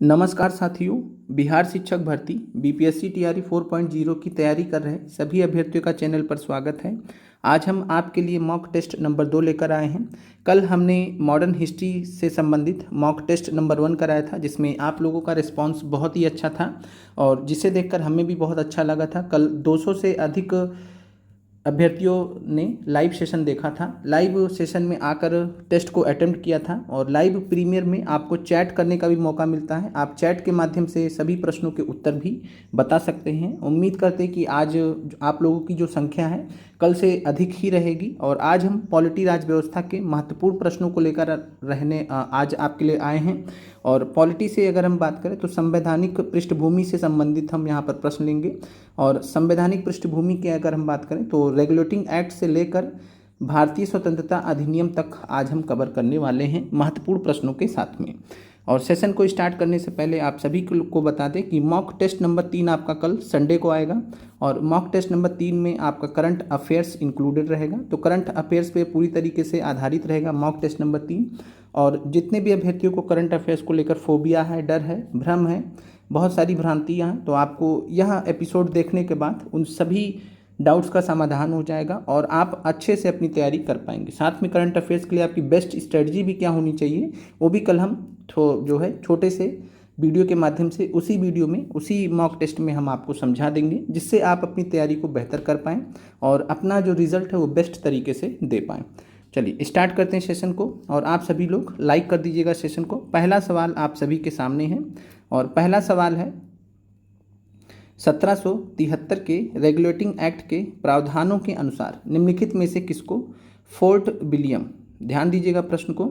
नमस्कार साथियों। बिहार शिक्षक भर्ती बीपीएससी टीआरई 4.0 की तैयारी कर रहे सभी अभ्यर्थियों का चैनल पर स्वागत है। आज हम आपके लिए मॉक टेस्ट नंबर 2 लेकर आए हैं। कल हमने मॉडर्न हिस्ट्री से संबंधित मॉक टेस्ट नंबर 1 कराया था, जिसमें आप लोगों का रिस्पांस बहुत ही अच्छा था और जिसे देखकर हमें भी बहुत अच्छा लगा था। कल 200 से अधिक अभ्यर्थियों ने लाइव सेशन देखा था। लाइव सेशन में आकर टेस्ट को अटेम्प्ट किया था और लाइव प्रीमियर में आपको चैट करने का भी मौका मिलता है। आप चैट के माध्यम से सभी प्रश्नों के उत्तर भी बता सकते हैं। उम्मीद करते हैं कि आज आप लोगों की जो संख्या है कल से अधिक ही रहेगी और आज हम पॉलिटी राज व्यवस्था के महत्वपूर्ण प्रश्नों को लेकर आज आपके लिए आए हैं। और पॉलिटी से अगर हम बात करें तो संवैधानिक पृष्ठभूमि से संबंधित हम यहाँ पर प्रश्न लेंगे। और संवैधानिक पृष्ठभूमि की अगर हम बात करें तो रेगुलेटिंग एक्ट से लेकर भारतीय स्वतंत्रता अधिनियम तक आज हम कवर करने वाले हैं महत्वपूर्ण प्रश्नों के साथ में। और सेशन को स्टार्ट करने से पहले आप सभी को बता दें कि मॉक टेस्ट नंबर 3 आपका कल संडे को आएगा और मॉक टेस्ट नंबर 3 में आपका करंट अफेयर्स इंक्लूडेड रहेगा। तो करंट अफेयर्स पे पूरी तरीके से आधारित रहेगा मॉक टेस्ट नंबर 3। और जितने भी अभ्यर्थियों को करंट अफेयर्स को लेकर फोबिया है, डर है, भ्रम है, बहुत सारी भ्रांतियाँ हैं, तो आपको यह एपिसोड देखने के बाद उन सभी डाउट्स का समाधान हो जाएगा और आप अच्छे से अपनी तैयारी कर पाएंगे। साथ में करंट अफेयर्स के लिए आपकी बेस्ट स्ट्रेटजी भी क्या होनी चाहिए वो भी कल हम जो है छोटे से वीडियो के माध्यम से उसी वीडियो में उसी मॉक टेस्ट में हम आपको समझा देंगे, जिससे आप अपनी तैयारी को बेहतर कर पाएँ और अपना जो रिजल्ट है वो बेस्ट तरीके से दे पाएँ। चलिए स्टार्ट करते हैं सेशन को और आप सभी लोग लाइक कर दीजिएगा सेशन को। पहला सवाल आप सभी के सामने है और पहला सवाल है 1773 के रेगुलेटिंग एक्ट के प्रावधानों के अनुसार निम्नलिखित में से किसको फोर्ट विलियम, ध्यान दीजिएगा प्रश्न को,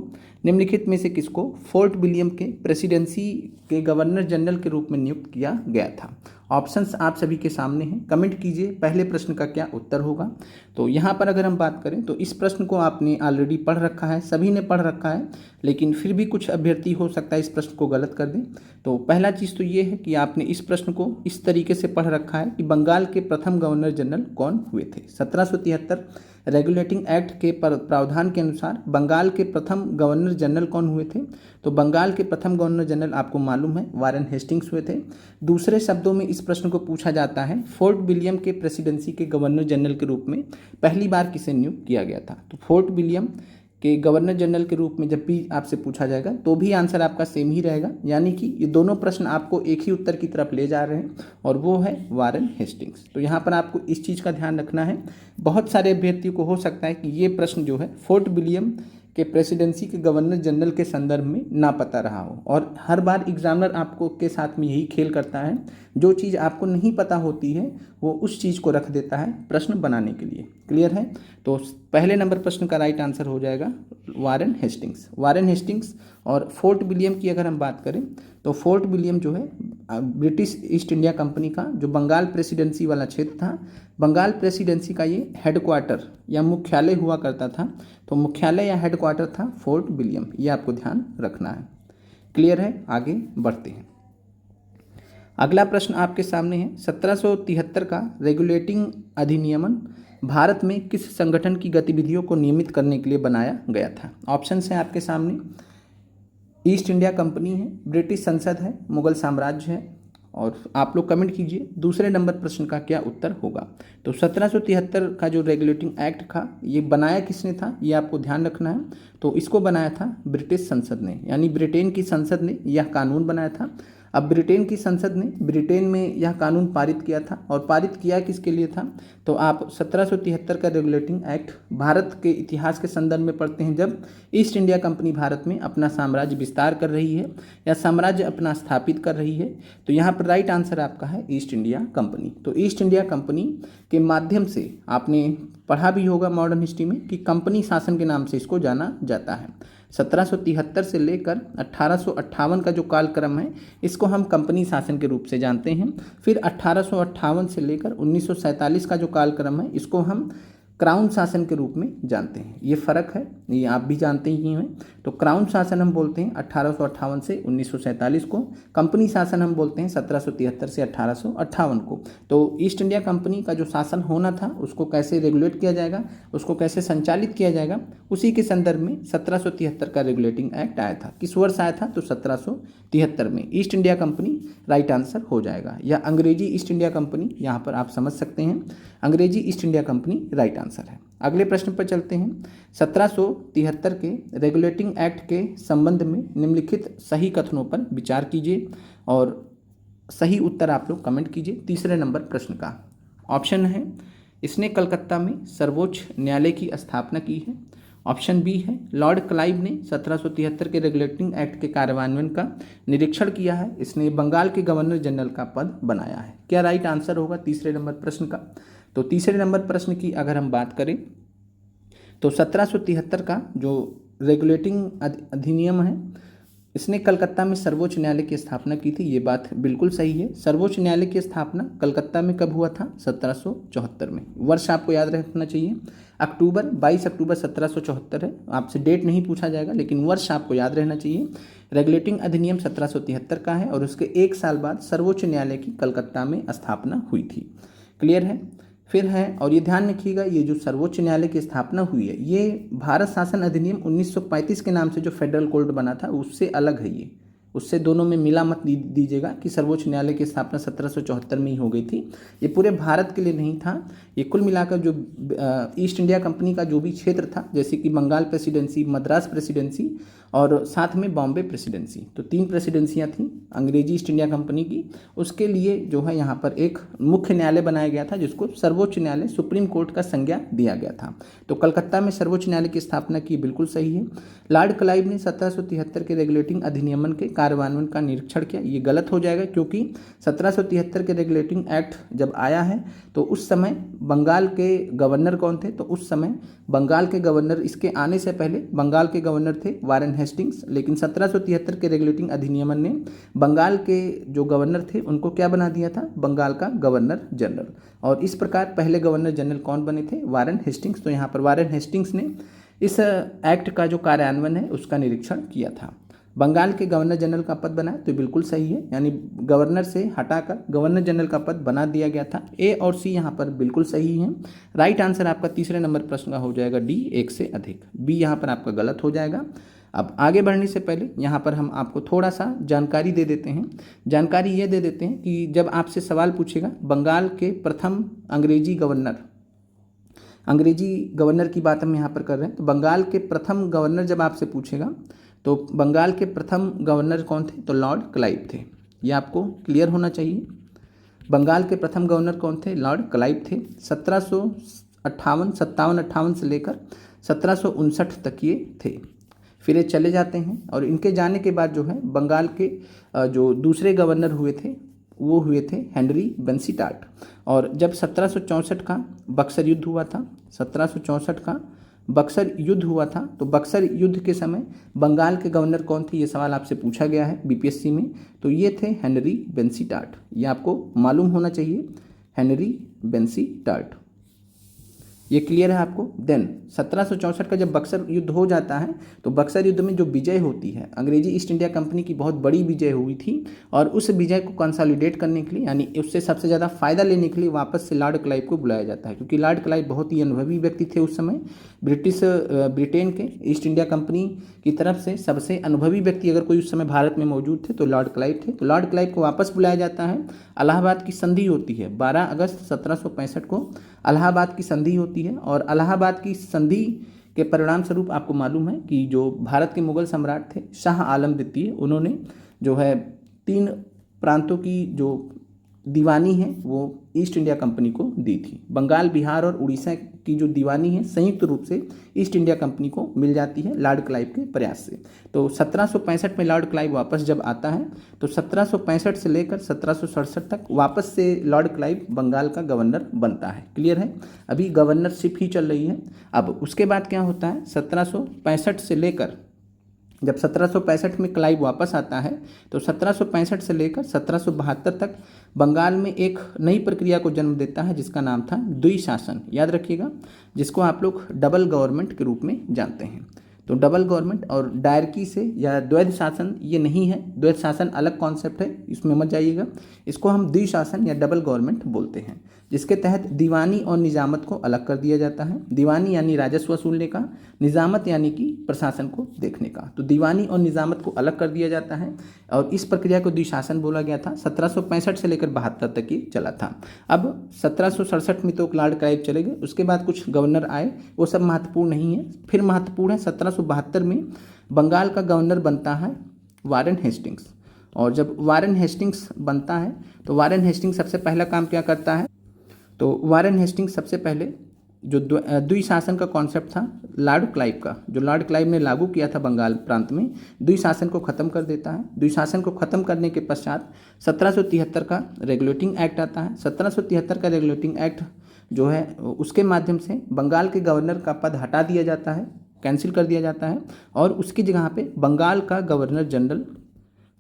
निम्नलिखित में से किसको फोर्ट विलियम के प्रेसिडेंसी के गवर्नर जनरल के रूप में नियुक्त किया गया था। ऑप्शंस आप सभी के सामने हैं, कमेंट कीजिए पहले प्रश्न का क्या उत्तर होगा। तो यहाँ पर अगर हम बात करें तो इस प्रश्न को आपने ऑलरेडी पढ़ रखा है, सभी ने पढ़ रखा है, लेकिन फिर भी कुछ अभ्यर्थी हो सकता है इस प्रश्न को गलत कर दें। तो पहला चीज़ तो ये है कि आपने इस प्रश्न को इस तरीके से पढ़ रखा है कि बंगाल के प्रथम गवर्नर जनरल कौन हुए थे। 1773 रेगुलेटिंग एक्ट के प्रावधान के अनुसार बंगाल के प्रथम गवर्नर जनरल कौन हुए थे। तो बंगाल के प्रथम गवर्नर जनरल आपको मालूम है वारेन हेस्टिंग्स हुए थे। दूसरे शब्दों में इस प्रश्न को पूछा जाता है फोर्ट विलियम के प्रेसिडेंसी के गवर्नर जनरल के रूप में पहली बार किसे नियुक्त किया गया था। तो फोर्ट विलियम के गवर्नर जनरल के रूप में जब भी आपसे पूछा जाएगा तो भी आंसर आपका सेम ही रहेगा, यानी कि ये दोनों प्रश्न आपको एक ही उत्तर की तरफ ले जा रहे हैं और वो है वारेन हेस्टिंग्स। तो यहाँ पर आपको इस चीज़ का ध्यान रखना है। बहुत सारे अभ्यर्थियों को हो सकता है कि ये प्रश्न जो है फोर्ट विलियम के प्रेसिडेंसी के गवर्नर जनरल के संदर्भ में ना पता रहा हो, और हर बार एग्जामिनर आपको के साथ में यही खेल करता है, जो चीज़ आपको नहीं पता होती है वो उस चीज़ को रख देता है प्रश्न बनाने के लिए। क्लियर है? तो पहले नंबर प्रश्न का राइट आंसर हो जाएगा वारेन हेस्टिंग्स। Warren Hastings. और फोर्ट विलियम की अगर हम बात करें तो फोर्ट विलियम जो है ब्रिटिश ईस्ट इंडिया कंपनी का जो बंगाल प्रेसिडेंसी वाला क्षेत्र था, बंगाल प्रेसिडेंसी का ये हेडक्वार्टर या मुख्यालय हुआ करता था। तो मुख्यालय या हेडक्वार्टर था फोर्ट विलियम, ये आपको ध्यान रखना है। क्लियर है? आगे बढ़ते हैं। अगला प्रश्न आपके सामने है 1773 का रेगुलेटिंग अधिनियमन भारत में किस संगठन की गतिविधियों को नियमित करने के लिए बनाया गया था। ऑप्शंस हैं आपके सामने, ईस्ट इंडिया कंपनी है, ब्रिटिश संसद है, मुगल साम्राज्य है, और आप लोग कमेंट कीजिए दूसरे नंबर प्रश्न का क्या उत्तर होगा। तो 1773 का जो रेगुलेटिंग एक्ट था ये बनाया किसने था, ये आपको ध्यान रखना है। तो इसको बनाया था ब्रिटिश संसद ने, यानी ब्रिटेन की संसद ने यह कानून बनाया था। अब ब्रिटेन की संसद ने ब्रिटेन में यह कानून पारित किया था, और पारित किया किसके लिए था। तो आप 1773 का रेगुलेटिंग एक्ट भारत के इतिहास के संदर्भ में पढ़ते हैं, जब ईस्ट इंडिया कंपनी भारत में अपना साम्राज्य विस्तार कर रही है या साम्राज्य अपना स्थापित कर रही है। तो यहाँ पर राइट आंसर आपका है ईस्ट इंडिया कंपनी। तो ईस्ट इंडिया कंपनी के माध्यम से आपने पढ़ा भी होगा मॉडर्न हिस्ट्री में कि कंपनी शासन के नाम से इसको जाना जाता है। 1773 से लेकर 1858 का जो कालक्रम है इसको हम कंपनी शासन के रूप से जानते हैं। फिर 1858 से लेकर 1947 का जो कालक्रम है इसको हम क्राउन शासन के रूप में जानते हैं। ये फ़र्क है, ये आप भी जानते ही हैं। तो क्राउन शासन हम बोलते हैं 1858 से 1947 को, कंपनी शासन हम बोलते हैं 1773 से 1858 को। तो ईस्ट इंडिया कंपनी का जो शासन होना था उसको कैसे रेगुलेट किया जाएगा, उसको कैसे संचालित किया जाएगा, उसी के संदर्भ में 1773 का रेगुलेटिंग एक्ट आया था। किस वर्ष आया था? तो 1773 में। East India company right answer हो जाएगा, या अंग्रेजी ईस्ट इंडिया कंपनी यहाँ पर आप समझ सकते हैं, अंग्रेजी east India company right answer है। अगले प्रश्न पर चलते हैं। 1773 के रेगुलेटिंग एक्ट के संबंध में निम्नलिखित सही कथनों पर विचार कीजिए और सही उत्तर आप लोग कमेंट कीजिए। तीसरे नंबर प्रश्न का ऑप्शन है, इसने कलकत्ता में सर्वोच्च न्यायालय की स्थापना की है। ऑप्शन बी है, लॉर्ड क्लाइव ने 1773 के रेगुलेटिंग एक्ट के कार्यान्वयन का निरीक्षण किया है। इसने बंगाल के गवर्नर जनरल का पद बनाया है। क्या राइट आंसर होगा तीसरे नंबर प्रश्न का? तो तीसरे नंबर प्रश्न की अगर हम बात करें तो 1773 का जो रेगुलेटिंग अधिनियम है, इसने कलकत्ता में सर्वोच्च न्यायालय की स्थापना की थी। ये बात बिल्कुल सही है। सर्वोच्च न्यायालय की स्थापना कलकत्ता में कब हुआ था? 1774 में। वर्ष आपको याद रखना चाहिए, अक्टूबर 22 अक्टूबर 1774 है। आपसे डेट नहीं पूछा जाएगा लेकिन वर्ष आपको याद रहना चाहिए। रेगुलेटिंग अधिनियम 1773 का है और उसके एक साल बाद सर्वोच्च न्यायालय की कलकत्ता में स्थापना हुई थी। क्लियर है? फिर है, और ये ध्यान रखिएगा, ये जो सर्वोच्च न्यायालय की स्थापना हुई है ये भारत शासन अधिनियम 1935 के नाम से जो फेडरल कोड बना था उससे अलग है। ये उससे दोनों में मिला मत दीजिएगा कि सर्वोच्च न्यायालय की स्थापना 1774 में ही हो गई थी। ये पूरे भारत के लिए नहीं था। ये कुल मिलाकर जो ईस्ट इंडिया कंपनी का जो भी क्षेत्र था, जैसे कि बंगाल प्रेसिडेंसी, मद्रास प्रेसिडेंसी और साथ में बॉम्बे प्रेसिडेंसी, तो 3 प्रेसिडेंसियाँ थीं अंग्रेजी ईस्ट इंडिया कंपनी की। उसके लिए जो है यहाँ पर एक मुख्य न्यायालय बनाया गया था जिसको सर्वोच्च न्यायालय, सुप्रीम कोर्ट का संज्ञा दिया गया था। तो कलकत्ता में सर्वोच्च न्यायालय की स्थापना की, बिल्कुल सही है। लॉर्ड क्लाइव ने 1773 के रेगुलेटिंग अधिनियमन के कार्यान्वयन का निरीक्षण किया, ये गलत हो जाएगा क्योंकि 1773 के रेगुलेटिंग एक्ट जब आया है तो उस समय बंगाल के गवर्नर कौन थे? तो उस समय बंगाल के गवर्नर, इसके आने से पहले बंगाल के गवर्नर थे वारेन हेस्टिंग्स, लेकिन 1773 के रेगुलेटिंग अधिनियमन ने बंगाल के जो गवर्नर थे उनको क्या बना दिया था? बंगाल का गवर्नर जनरल। और इस प्रकार पहले गवर्नर जनरल कौन बने थे? Warren Hastings. तो यहाँ पर वारेन हेस्टिंग्स ने इस एक्ट का जो कार्यान्वयन है उसका निरीक्षण किया था। बंगाल के गवर्नर जनरल का पद बना, तो बिल्कुल सही है, यानी गवर्नर से हटाकर गवर्नर जनरल का पद बना दिया गया था। ए और सी यहाँ पर बिल्कुल सही हैं। राइट आंसर आपका तीसरे नंबर प्रश्न का हो जाएगा डी, 1 से अधिक। बी यहाँ पर आपका गलत हो जाएगा। अब आगे बढ़ने से पहले यहाँ पर हम आपको थोड़ा सा जानकारी दे देते हैं। जानकारी ये दे देते हैं कि जब आपसे सवाल पूछेगा बंगाल के प्रथम अंग्रेजी गवर्नर की बात हम यहाँ पर कर रहे हैं, तो बंगाल के प्रथम गवर्नर जब आपसे पूछेगा तो बंगाल के प्रथम गवर्नर कौन थे? तो लॉर्ड क्लाइव थे। ये आपको क्लियर होना चाहिए। बंगाल के प्रथम गवर्नर कौन थे? लॉर्ड क्लाइव थे। 1758 से लेकर 1759 तक ये थे। फिर ये चले जाते हैं और इनके जाने के बाद जो है बंगाल के जो दूसरे गवर्नर हुए थे वो हुए थे हेनरी बेंसीटाट। और जब 1764 का बक्सर युद्ध हुआ था, 1764 का बक्सर युद्ध हुआ था, तो बक्सर युद्ध के समय बंगाल के गवर्नर कौन थे? ये सवाल आपसे पूछा गया है बीपीएससी में। तो ये थे हेनरी बेंसीटाट। ये आपको मालूम होना चाहिए, हेनरी बेंसीटाट। ये क्लियर है आपको। देन 1764 का जब बक्सर युद्ध हो जाता है तो बक्सर युद्ध में जो विजय होती है, अंग्रेजी ईस्ट इंडिया कंपनी की बहुत बड़ी विजय हुई थी और उस विजय को कंसोलिडेट करने के लिए, यानी उससे सबसे ज़्यादा फायदा लेने के लिए वापस से लॉर्ड क्लाइव को बुलाया जाता है, क्योंकि लॉर्ड क्लाइव बहुत ही अनुभवी व्यक्ति थे उस समय। ब्रिटेन के ईस्ट इंडिया कंपनी की तरफ से सबसे अनुभवी व्यक्ति अगर कोई उस समय भारत में मौजूद थे तो लॉर्ड क्लाइव थे। तो लॉर्ड क्लाइव को वापस बुलाया जाता है। इलाहाबाद की संधि होती है 12 अगस्त 1765 को इलाहाबाद की संधि होती है, और इलाहाबाद की संधि के परिणाम स्वरूप आपको मालूम है कि जो भारत के मुगल सम्राट थे शाह आलम द्वितीय, उन्होंने जो है 3 प्रांतों की जो दीवानी है वो ईस्ट इंडिया कंपनी को दी थी। बंगाल, बिहार और उड़ीसा की जो दीवानी है संयुक्त रूप से ईस्ट इंडिया कंपनी को मिल जाती है लॉर्ड क्लाइव के प्रयास से। तो 1765 में लॉर्ड क्लाइव वापस जब आता है तो 1765 से लेकर 1767 तक वापस से लॉर्ड क्लाइव बंगाल का गवर्नर बनता है। क्लियर है? अभी गवर्नरशिप ही चल रही है। अब उसके बाद क्या होता है, 1765 से लेकर जब 1765 में क्लाइव वापस आता है तो 1765 से लेकर 1772 तक बंगाल में एक नई प्रक्रिया को जन्म देता है जिसका नाम था द्विशासन। याद रखिएगा, जिसको आप लोग डबल गवर्नमेंट के रूप में जानते हैं। तो डबल गवर्नमेंट और डायरकी से या द्वैध शासन ये नहीं है, द्वैध शासन अलग कॉन्सेप्ट है, इसमें मत जाइएगा। इसको हम द्विशासन या डबल गवर्नमेंट बोलते हैं, जिसके तहत दीवानी और निजामत को अलग कर दिया जाता है। दीवानी यानी राजस्व वसूलने का, निजामत यानी कि प्रशासन को देखने का। तो दीवानी और निजामत को अलग कर दिया जाता है और इस प्रक्रिया को द्विशासन बोला गया था। 1765 से लेकर 72 तक ये चला था। अब 1767 में तो लॉर्ड क्लाइव चले गए, उसके बाद कुछ गवर्नर आए, वो सब महत्वपूर्ण नहीं है। फिर महत्वपूर्ण है 1772 में बंगाल का गवर्नर बनता है वारेन हेस्टिंग्स। और जब वारेन हेस्टिंग्स बनता है तो वारेन हेस्टिंग्स सबसे पहला काम क्या करता है, तो वारेन हेस्टिंग्स सबसे पहले जो द्विशासन का कॉन्सेप्ट था लॉर्ड क्लाइव का, जो लॉर्ड क्लाइव ने लागू किया था बंगाल प्रांत में, द्विशासन को ख़त्म कर देता है। द्विशासन को ख़त्म करने के पश्चात 1773 का रेगुलेटिंग एक्ट आता है। 1773 का रेगुलेटिंग एक्ट जो है उसके माध्यम से बंगाल के गवर्नर का पद हटा दिया जाता है, कैंसिल कर दिया जाता है और उसकी जगह पे बंगाल का गवर्नर जनरल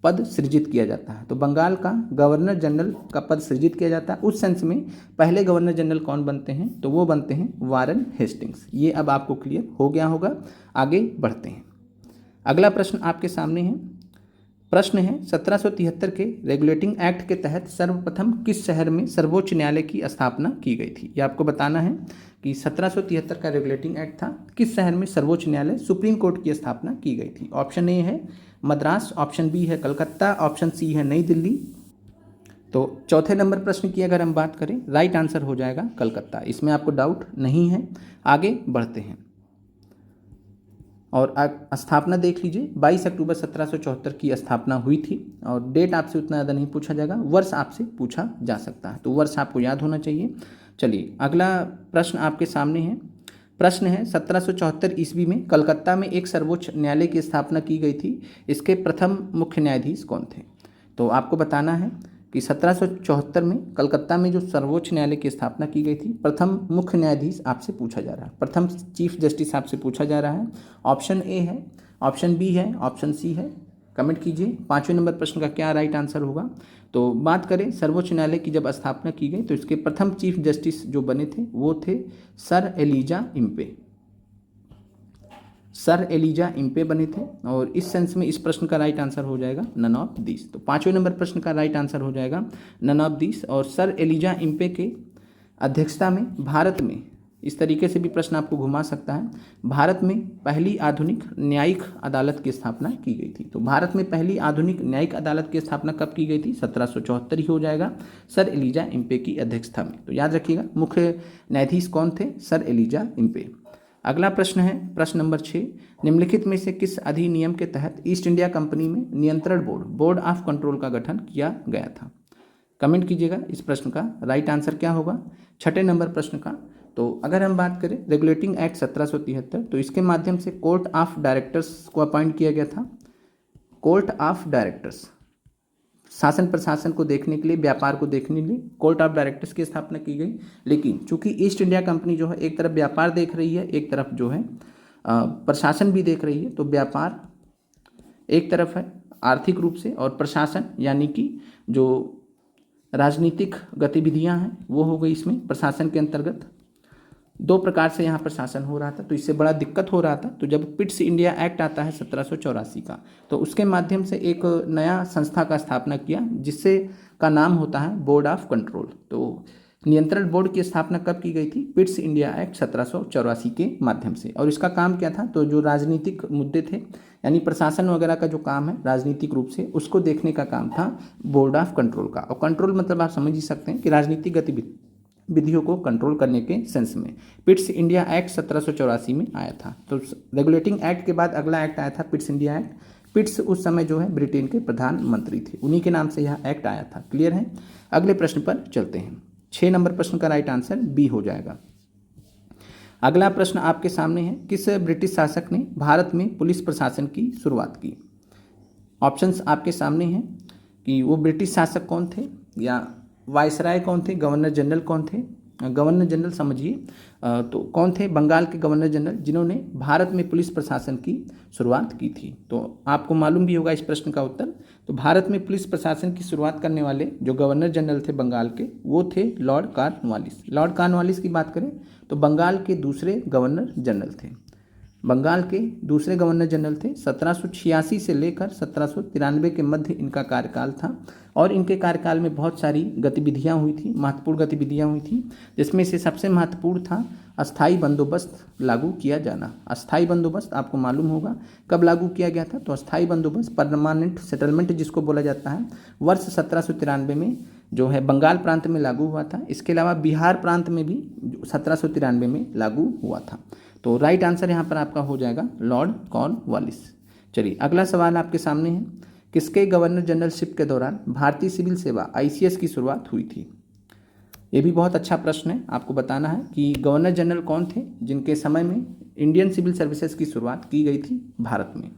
पद सृजित किया जाता है। तो बंगाल का गवर्नर जनरल का पद सृजित किया जाता है। उस सेंस में पहले गवर्नर जनरल कौन बनते हैं, तो वो बनते हैं वारेन हेस्टिंग्स। ये अब आपको क्लियर हो गया होगा। आगे बढ़ते हैं। अगला प्रश्न आपके सामने है। प्रश्न है 1773 के रेगुलेटिंग एक्ट के तहत सर्वप्रथम किस शहर में सर्वोच्च न्यायालय की स्थापना की गई थी। ये आपको बताना है कि 1773 का रेगुलेटिंग एक्ट था, किस शहर में सर्वोच्च न्यायालय सुप्रीम कोर्ट की स्थापना की गई थी। ऑप्शन ए है मद्रास, ऑप्शन बी है कलकत्ता, ऑप्शन सी है नई दिल्ली। तो चौथे नंबर प्रश्न की अगर हम बात करें, राइट आंसर हो जाएगा कलकत्ता। इसमें आपको डाउट नहीं है। आगे बढ़ते हैं और स्थापना देख लीजिए। 22 अक्टूबर 1774 की स्थापना हुई थी और डेट आपसे उतना ज़्यादा नहीं पूछा जाएगा, वर्ष आपसे पूछा जा सकता है, तो वर्ष आपको याद होना चाहिए। चलिए अगला प्रश्न आपके सामने है। प्रश्न है 1774 ईस्वी में कलकत्ता में एक सर्वोच्च न्यायालय की स्थापना की गई थी, इसके प्रथम मुख्य न्यायाधीश कौन थे। तो आपको बताना है कि 1774 में कलकत्ता में जो सर्वोच्च न्यायालय की स्थापना की गई थी, प्रथम मुख्य न्यायाधीश आपसे पूछा जा रहा है, प्रथम चीफ जस्टिस आपसे पूछा जा रहा है। ऑप्शन ए है, ऑप्शन बी है, ऑप्शन सी है। कमेंट कीजिए 5वें नंबर प्रश्न का क्या राइट आंसर होगा। तो बात करें सर्वोच्च न्यायालय की जब स्थापना की गई तो इसके प्रथम चीफ जस्टिस जो बने थे वो थे Sir Elijah Impey. Sir Elijah Impey बने थे और इस सेंस में इस प्रश्न का राइट आंसर हो जाएगा नन ऑफ दिस। तो 5वें नंबर प्रश्न का राइट आंसर हो जाएगा नन ऑफ दिस। और सर एलिजा इम्पे के अध्यक्षता में भारत में, इस तरीके से भी प्रश्न आपको घुमा सकता है, भारत में पहली आधुनिक न्यायिक अदालत की स्थापना की गई थी। तो भारत में पहली आधुनिक न्यायिक अदालत की स्थापना कब की गई थी, 1774 ही हो जाएगा, सर एलिजा इम्पे की अध्यक्षता में। तो याद रखिएगा मुख्य न्यायाधीश कौन थे, सर एलिजा इम्पे। अगला प्रश्न है प्रश्न नंबर 6। निम्नलिखित में से किस अधिनियम के तहत ईस्ट इंडिया कंपनी में नियंत्रण बोर्ड, बोर्ड ऑफ कंट्रोल का गठन किया गया था। कमेंट कीजिएगा इस प्रश्न का राइट आंसर क्या होगा 6ठे नंबर प्रश्न का। तो अगर हम बात करें रेगुलेटिंग एक्ट 1773, तो इसके माध्यम से कोर्ट ऑफ डायरेक्टर्स को अपॉइंट किया गया था। कोर्ट ऑफ डायरेक्टर्स शासन प्रशासन को देखने के लिए, व्यापार को देखने के लिए कोर्ट ऑफ डायरेक्टर्स की स्थापना की गई। लेकिन चूंकि ईस्ट इंडिया कंपनी जो है एक तरफ व्यापार देख रही है, एक तरफ जो है प्रशासन भी देख रही है, तो व्यापार एक तरफ है आर्थिक रूप से और प्रशासन यानी कि जो राजनीतिक गतिविधियां हैं वो हो गई इसमें प्रशासन के अंतर्गत। दो प्रकार से यहाँ पर शासन हो रहा था, तो इससे बड़ा दिक्कत हो रहा था। तो जब पिट्स इंडिया एक्ट आता है 1784 का, तो उसके माध्यम से एक नया संस्था का स्थापना किया जिससे का नाम होता है बोर्ड ऑफ कंट्रोल। तो नियंत्रण बोर्ड की स्थापना कब की गई थी, पिट्स इंडिया एक्ट 1784 के माध्यम से। और इसका काम क्या था, तो जो राजनीतिक मुद्दे थे यानी प्रशासन वगैरह का जो काम है राजनीतिक रूप से, उसको देखने का काम था बोर्ड ऑफ कंट्रोल का। और कंट्रोल मतलब आप समझ ही सकते हैं कि राजनीतिक गतिविधियों को कंट्रोल करने के सेंस में पिट्स इंडिया एक्ट 1784 में आया था। तो रेगुलेटिंग एक्ट के बाद अगला एक्ट आया था पिट्स इंडिया एक्ट। पिट्स उस समय जो है ब्रिटेन के प्रधानमंत्री थे, उन्हीं के नाम से यह एक्ट आया था। क्लियर है। अगले प्रश्न पर चलते हैं। 6 नंबर प्रश्न का राइट आंसर बी हो जाएगा। अगला प्रश्न आपके सामने है, किस ब्रिटिश शासक ने भारत में पुलिस प्रशासन की शुरुआत की। ऑप्शंस आपके सामने हैं कि वो ब्रिटिश शासक कौन थे, या वायसराय कौन थे, गवर्नर जनरल कौन थे, गवर्नर जनरल समझिए, तो कौन थे? बंगाल के गवर्नर जनरल जिन्होंने भारत में पुलिस प्रशासन की शुरुआत की थी। तो आपको मालूम भी होगा इस प्रश्न का उत्तर। तो भारत में पुलिस प्रशासन की शुरुआत करने वाले जो गवर्नर जनरल थे बंगाल के, वो थे लॉर्ड कॉर्नवालिस। लॉर्ड कॉर्नवालिस की बात करें तो बंगाल के दूसरे गवर्नर जनरल थे। बंगाल के दूसरे गवर्नर जनरल थे। 1786 से लेकर 1793 के मध्य इनका कार्यकाल था और इनके कार्यकाल में बहुत सारी गतिविधियां हुई थी, महत्वपूर्ण गतिविधियां हुई थी, जिसमें से सबसे महत्वपूर्ण था अस्थाई बंदोबस्त लागू किया जाना। अस्थाई बंदोबस्त आपको मालूम होगा कब लागू किया गया था? तो अस्थाई बंदोबस्त, परमानेंट सेटलमेंट जिसको बोला जाता है, वर्ष 1793 में जो है बंगाल प्रांत में लागू हुआ था। इसके अलावा बिहार प्रांत में भी 1793 में लागू हुआ था। तो राइट आंसर यहाँ पर आपका हो जाएगा लॉर्ड कॉर्नवालिस। चलिए अगला सवाल आपके सामने है, किसके गवर्नर जनरलशिप के दौरान भारतीय सिविल सेवा ICS की शुरुआत हुई थी? ये भी बहुत अच्छा प्रश्न है। आपको बताना है कि गवर्नर जनरल कौन थे जिनके समय में इंडियन सिविल सर्विसेज की शुरुआत की गई थी भारत में।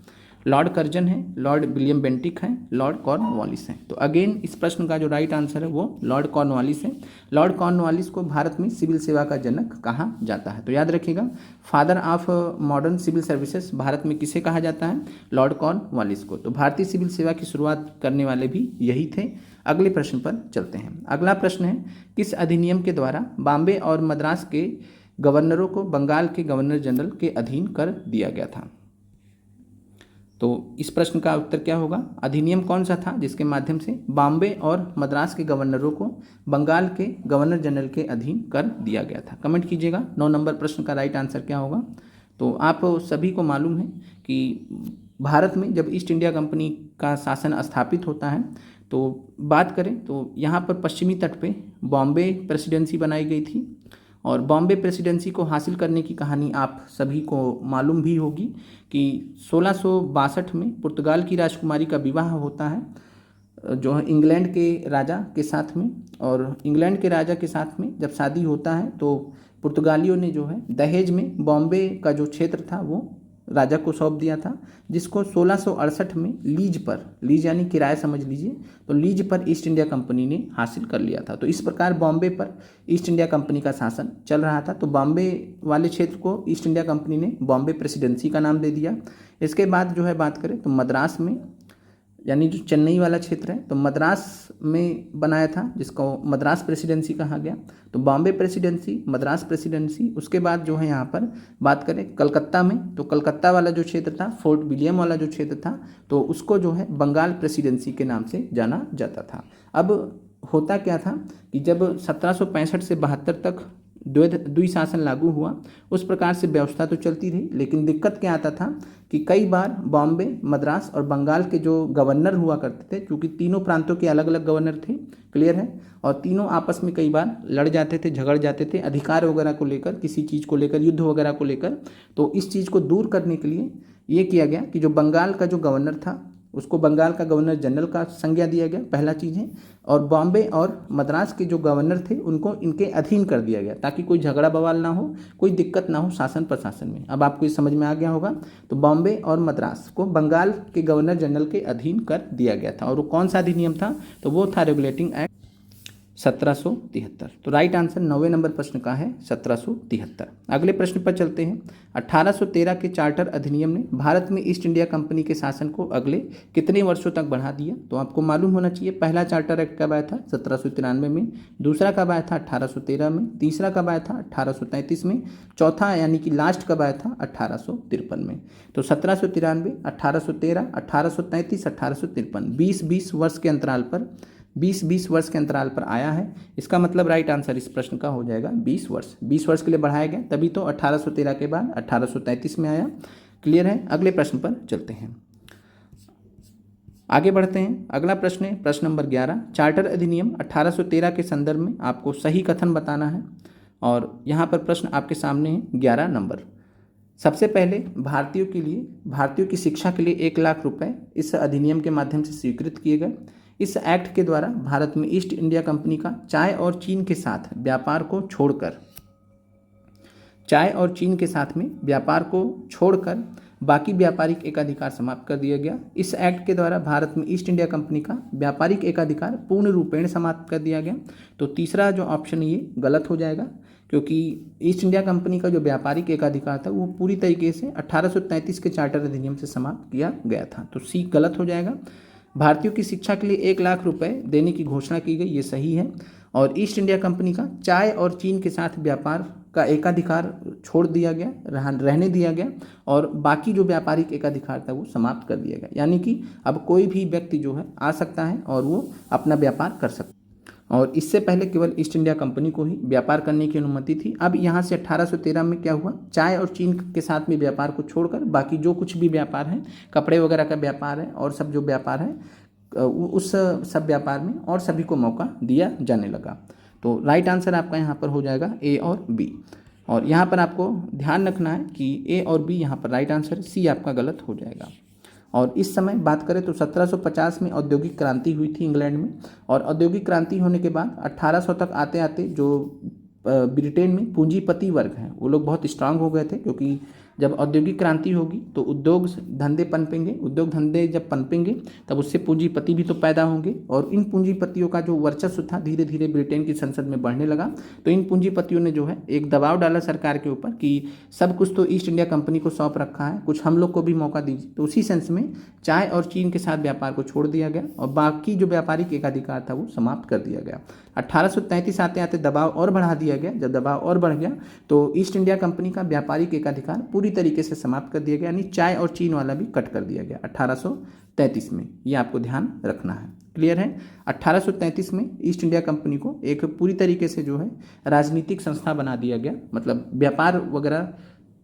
लॉर्ड कर्जन है, लॉर्ड विलियम बेंटिक हैं, लॉर्ड कॉर्नवालिस हैं। तो अगेन इस प्रश्न का जो राइट आंसर है वो लॉर्ड कॉर्नवालिस है। लॉर्ड कॉर्नवालिस को भारत में सिविल सेवा का जनक कहा जाता है। तो याद रखिएगा, father of modern civil services Bharat में किसे कहा जाता है? लॉर्ड कॉर्नवालिस को। तो भारतीय सिविल सेवा की शुरुआत करने वाले भी यही थे। अगले प्रश्न पर चलते हैं। अगला प्रश्न है, किस अधिनियम के द्वारा बॉम्बे और मद्रास के गवर्नरों को बंगाल के गवर्नर जनरल के अधीन कर दिया गया था? तो इस प्रश्न का उत्तर क्या होगा? अधिनियम कौन सा था जिसके माध्यम से बॉम्बे और मद्रास के गवर्नरों को बंगाल के गवर्नर जनरल के अधीन कर दिया गया था? कमेंट कीजिएगा 9 नंबर प्रश्न का राइट आंसर क्या होगा। तो आप सभी को मालूम है कि भारत में जब ईस्ट इंडिया कंपनी का शासन स्थापित होता है तो बात करें तो यहाँ पर पश्चिमी तट पे बॉम्बे प्रेसिडेंसी बनाई गई थी और बॉम्बे प्रेसिडेंसी को हासिल करने की कहानी आप सभी को मालूम भी होगी कि 1662 में पुर्तगाल की राजकुमारी का विवाह होता है जो है इंग्लैंड के राजा के साथ में। और इंग्लैंड के राजा के साथ में जब शादी होता है तो पुर्तगालियों ने जो है दहेज में बॉम्बे का जो क्षेत्र था वो राजा को सौंप दिया था, जिसको 1668 में लीज पर, लीज यानी किराया समझ लीजिए, तो लीज पर ईस्ट इंडिया कंपनी ने हासिल कर लिया था। तो इस प्रकार बॉम्बे पर ईस्ट इंडिया कंपनी का शासन चल रहा था। तो बॉम्बे वाले क्षेत्र को ईस्ट इंडिया कंपनी ने बॉम्बे प्रेसिडेंसी का नाम दे दिया। इसके बाद जो है बात करें तो मद्रास में, यानी जो चेन्नई वाला क्षेत्र है, तो मद्रास में बनाया था जिसको मद्रास प्रेसिडेंसी कहा गया। तो बॉम्बे प्रेसिडेंसी, मद्रास प्रेसिडेंसी, उसके बाद जो है यहाँ पर बात करें कलकत्ता में, तो कलकत्ता वाला जो क्षेत्र था, फोर्ट विलियम वाला जो क्षेत्र था, तो उसको जो है बंगाल प्रेसिडेंसी के नाम से जाना जाता था। अब होता क्या था कि जब 1765 से 72 तक द्विशासन लागू हुआ, उस प्रकार से व्यवस्था तो चलती रही, लेकिन दिक्कत क्या आता था कि कई बार बॉम्बे, मद्रास और बंगाल के जो गवर्नर हुआ करते थे, क्योंकि तीनों प्रांतों के अलग अलग गवर्नर थे, क्लियर है, और तीनों आपस में कई बार लड़ जाते थे, झगड़ जाते थे अधिकार वगैरह को लेकर, किसी चीज़ को लेकर, युद्ध वगैरह को लेकर। तो इस चीज़ को दूर करने के लिए ये किया गया कि जो बंगाल का जो गवर्नर था उसको बंगाल का गवर्नर जनरल का संज्ञा दिया गया, पहला चीज़ है। और बॉम्बे और मद्रास के जो गवर्नर थे उनको इनके अधीन कर दिया गया ताकि कोई झगड़ा बवाल ना हो, कोई दिक्कत ना हो शासन प्रशासन में। अब आपको इस समझ में आ गया होगा। तो बॉम्बे और मद्रास को बंगाल के गवर्नर जनरल के अधीन कर दिया गया था। और वो कौन सा अधिनियम था? तो वो था रेगुलेटिंग एक्ट 1773। तो राइट आंसर 9वें नंबर प्रश्न का है 1773। अगले प्रश्न पर चलते हैं। 1813 के चार्टर अधिनियम ने भारत में ईस्ट इंडिया कंपनी के शासन को अगले कितने वर्षों तक बढ़ा दिया? तो आपको मालूम होना चाहिए पहला चार्टर एक्ट कब आया था? 1793 में। दूसरा कब आया था? 1813 में। तीसरा कब आया था? 1833 में। चौथा यानी कि लास्ट कब आया था? 1853 में। तो 1793, 1813, 1833, 1853, 20-20 वर्ष के अंतराल पर, 20-20 वर्ष के अंतराल पर आया है। इसका मतलब राइट आंसर इस प्रश्न का हो जाएगा 20 वर्ष। 20 वर्ष के लिए बढ़ाया गया, तभी तो 1813 के बाद 1833 में आया। क्लियर है? अगले प्रश्न पर चलते हैं, आगे बढ़ते हैं। अगला प्रश्न है प्रश्न नंबर 11। चार्टर अधिनियम 1813 के संदर्भ में आपको सही कथन बताना है और यहाँ पर प्रश्न आपके सामने है 11 नंबर। सबसे पहले भारतीयों के लिए, भारतीयों की शिक्षा के लिए 1 लाख रुपए इस अधिनियम के माध्यम से स्वीकृत किए गए। इस एक्ट के द्वारा भारत में ईस्ट इंडिया कंपनी का चाय और चीन के साथ व्यापार को छोड़कर, चाय और चीन के साथ में व्यापार को छोड़कर बाकी व्यापारिक एकाधिकार समाप्त कर दिया गया। इस एक्ट के द्वारा भारत में ईस्ट इंडिया कंपनी का व्यापारिक एकाधिकार पूर्ण रूपेण समाप्त कर दिया गया। तो तीसरा जो ऑप्शन ये गलत हो जाएगा। क्योंकि ईस्ट इंडिया कंपनी का जो व्यापारिक एकाधिकार था वो पूरी तरीके से 1833 के चार्टर अधिनियम से समाप्त किया गया था। तो सी गलत हो जाएगा। भारतीयों की शिक्षा के लिए 1 लाख रुपए देने की घोषणा की गई, ये सही है। और ईस्ट इंडिया कंपनी का चाय और चीन के साथ व्यापार का एकाधिकार छोड़ दिया गया, रहने दिया गया, और बाकी जो व्यापारिक एकाधिकार था वो समाप्त कर दिया गया। यानी कि अब कोई भी व्यक्ति जो है आ सकता है और वो अपना व्यापार कर सकता है। और इससे पहले केवल ईस्ट इंडिया कंपनी को ही व्यापार करने की अनुमति थी। अब यहाँ से 1813 में क्या हुआ, चाय और चीन के साथ में व्यापार को छोड़कर बाकी जो कुछ भी व्यापार है, कपड़े वगैरह का व्यापार है और सब जो व्यापार है उस सब व्यापार में और सभी को मौका दिया जाने लगा। तो राइट आंसर आपका यहाँ पर हो जाएगा ए और बी। और यहाँ पर आपको ध्यान रखना है कि ए और बी यहाँ पर राइट आंसर, सी आपका गलत हो जाएगा। और इस समय बात करें तो 1750 में औद्योगिक क्रांति हुई थी इंग्लैंड में, और औद्योगिक क्रांति होने के बाद 1800 तक आते आते जो ब्रिटेन में पूंजीपति वर्ग हैं वो लोग बहुत स्ट्रांग हो गए थे, क्योंकि जब औद्योगिक क्रांति होगी तो उद्योग धंधे पनपेंगे, उद्योग धंधे जब पनपेंगे तब उससे पूंजीपति भी तो पैदा होंगे, और इन पूंजीपतियों का जो वर्चस्व था धीरे धीरे ब्रिटेन की संसद में बढ़ने लगा। तो इन पूंजीपतियों ने जो है एक दबाव डाला सरकार के ऊपर कि सब कुछ तो ईस्ट इंडिया कंपनी को सौंप रखा है, कुछ हम लोग को भी मौका दीजिए। तो उसी सेंस में चाय और चीन के साथ व्यापार को छोड़ दिया गया और बाकी जो व्यापारिक एकाधिकार था वो समाप्त कर दिया गया। 1833 आते आते दबाव और बढ़ा दिया गया। जब दबाव और बढ़ गया तो ईस्ट इंडिया कंपनी का व्यापारिक एकाधिकार पूरी तरीके से समाप्त कर दिया गया, यानी चाय और चीन वाला भी कट कर दिया गया 1833 में। ये आपको ध्यान रखना है। क्लियर है। 1833 में ईस्ट इंडिया कंपनी को एक पूरी तरीके से जो है राजनीतिक संस्था बना दिया गया, मतलब व्यापार वगैरह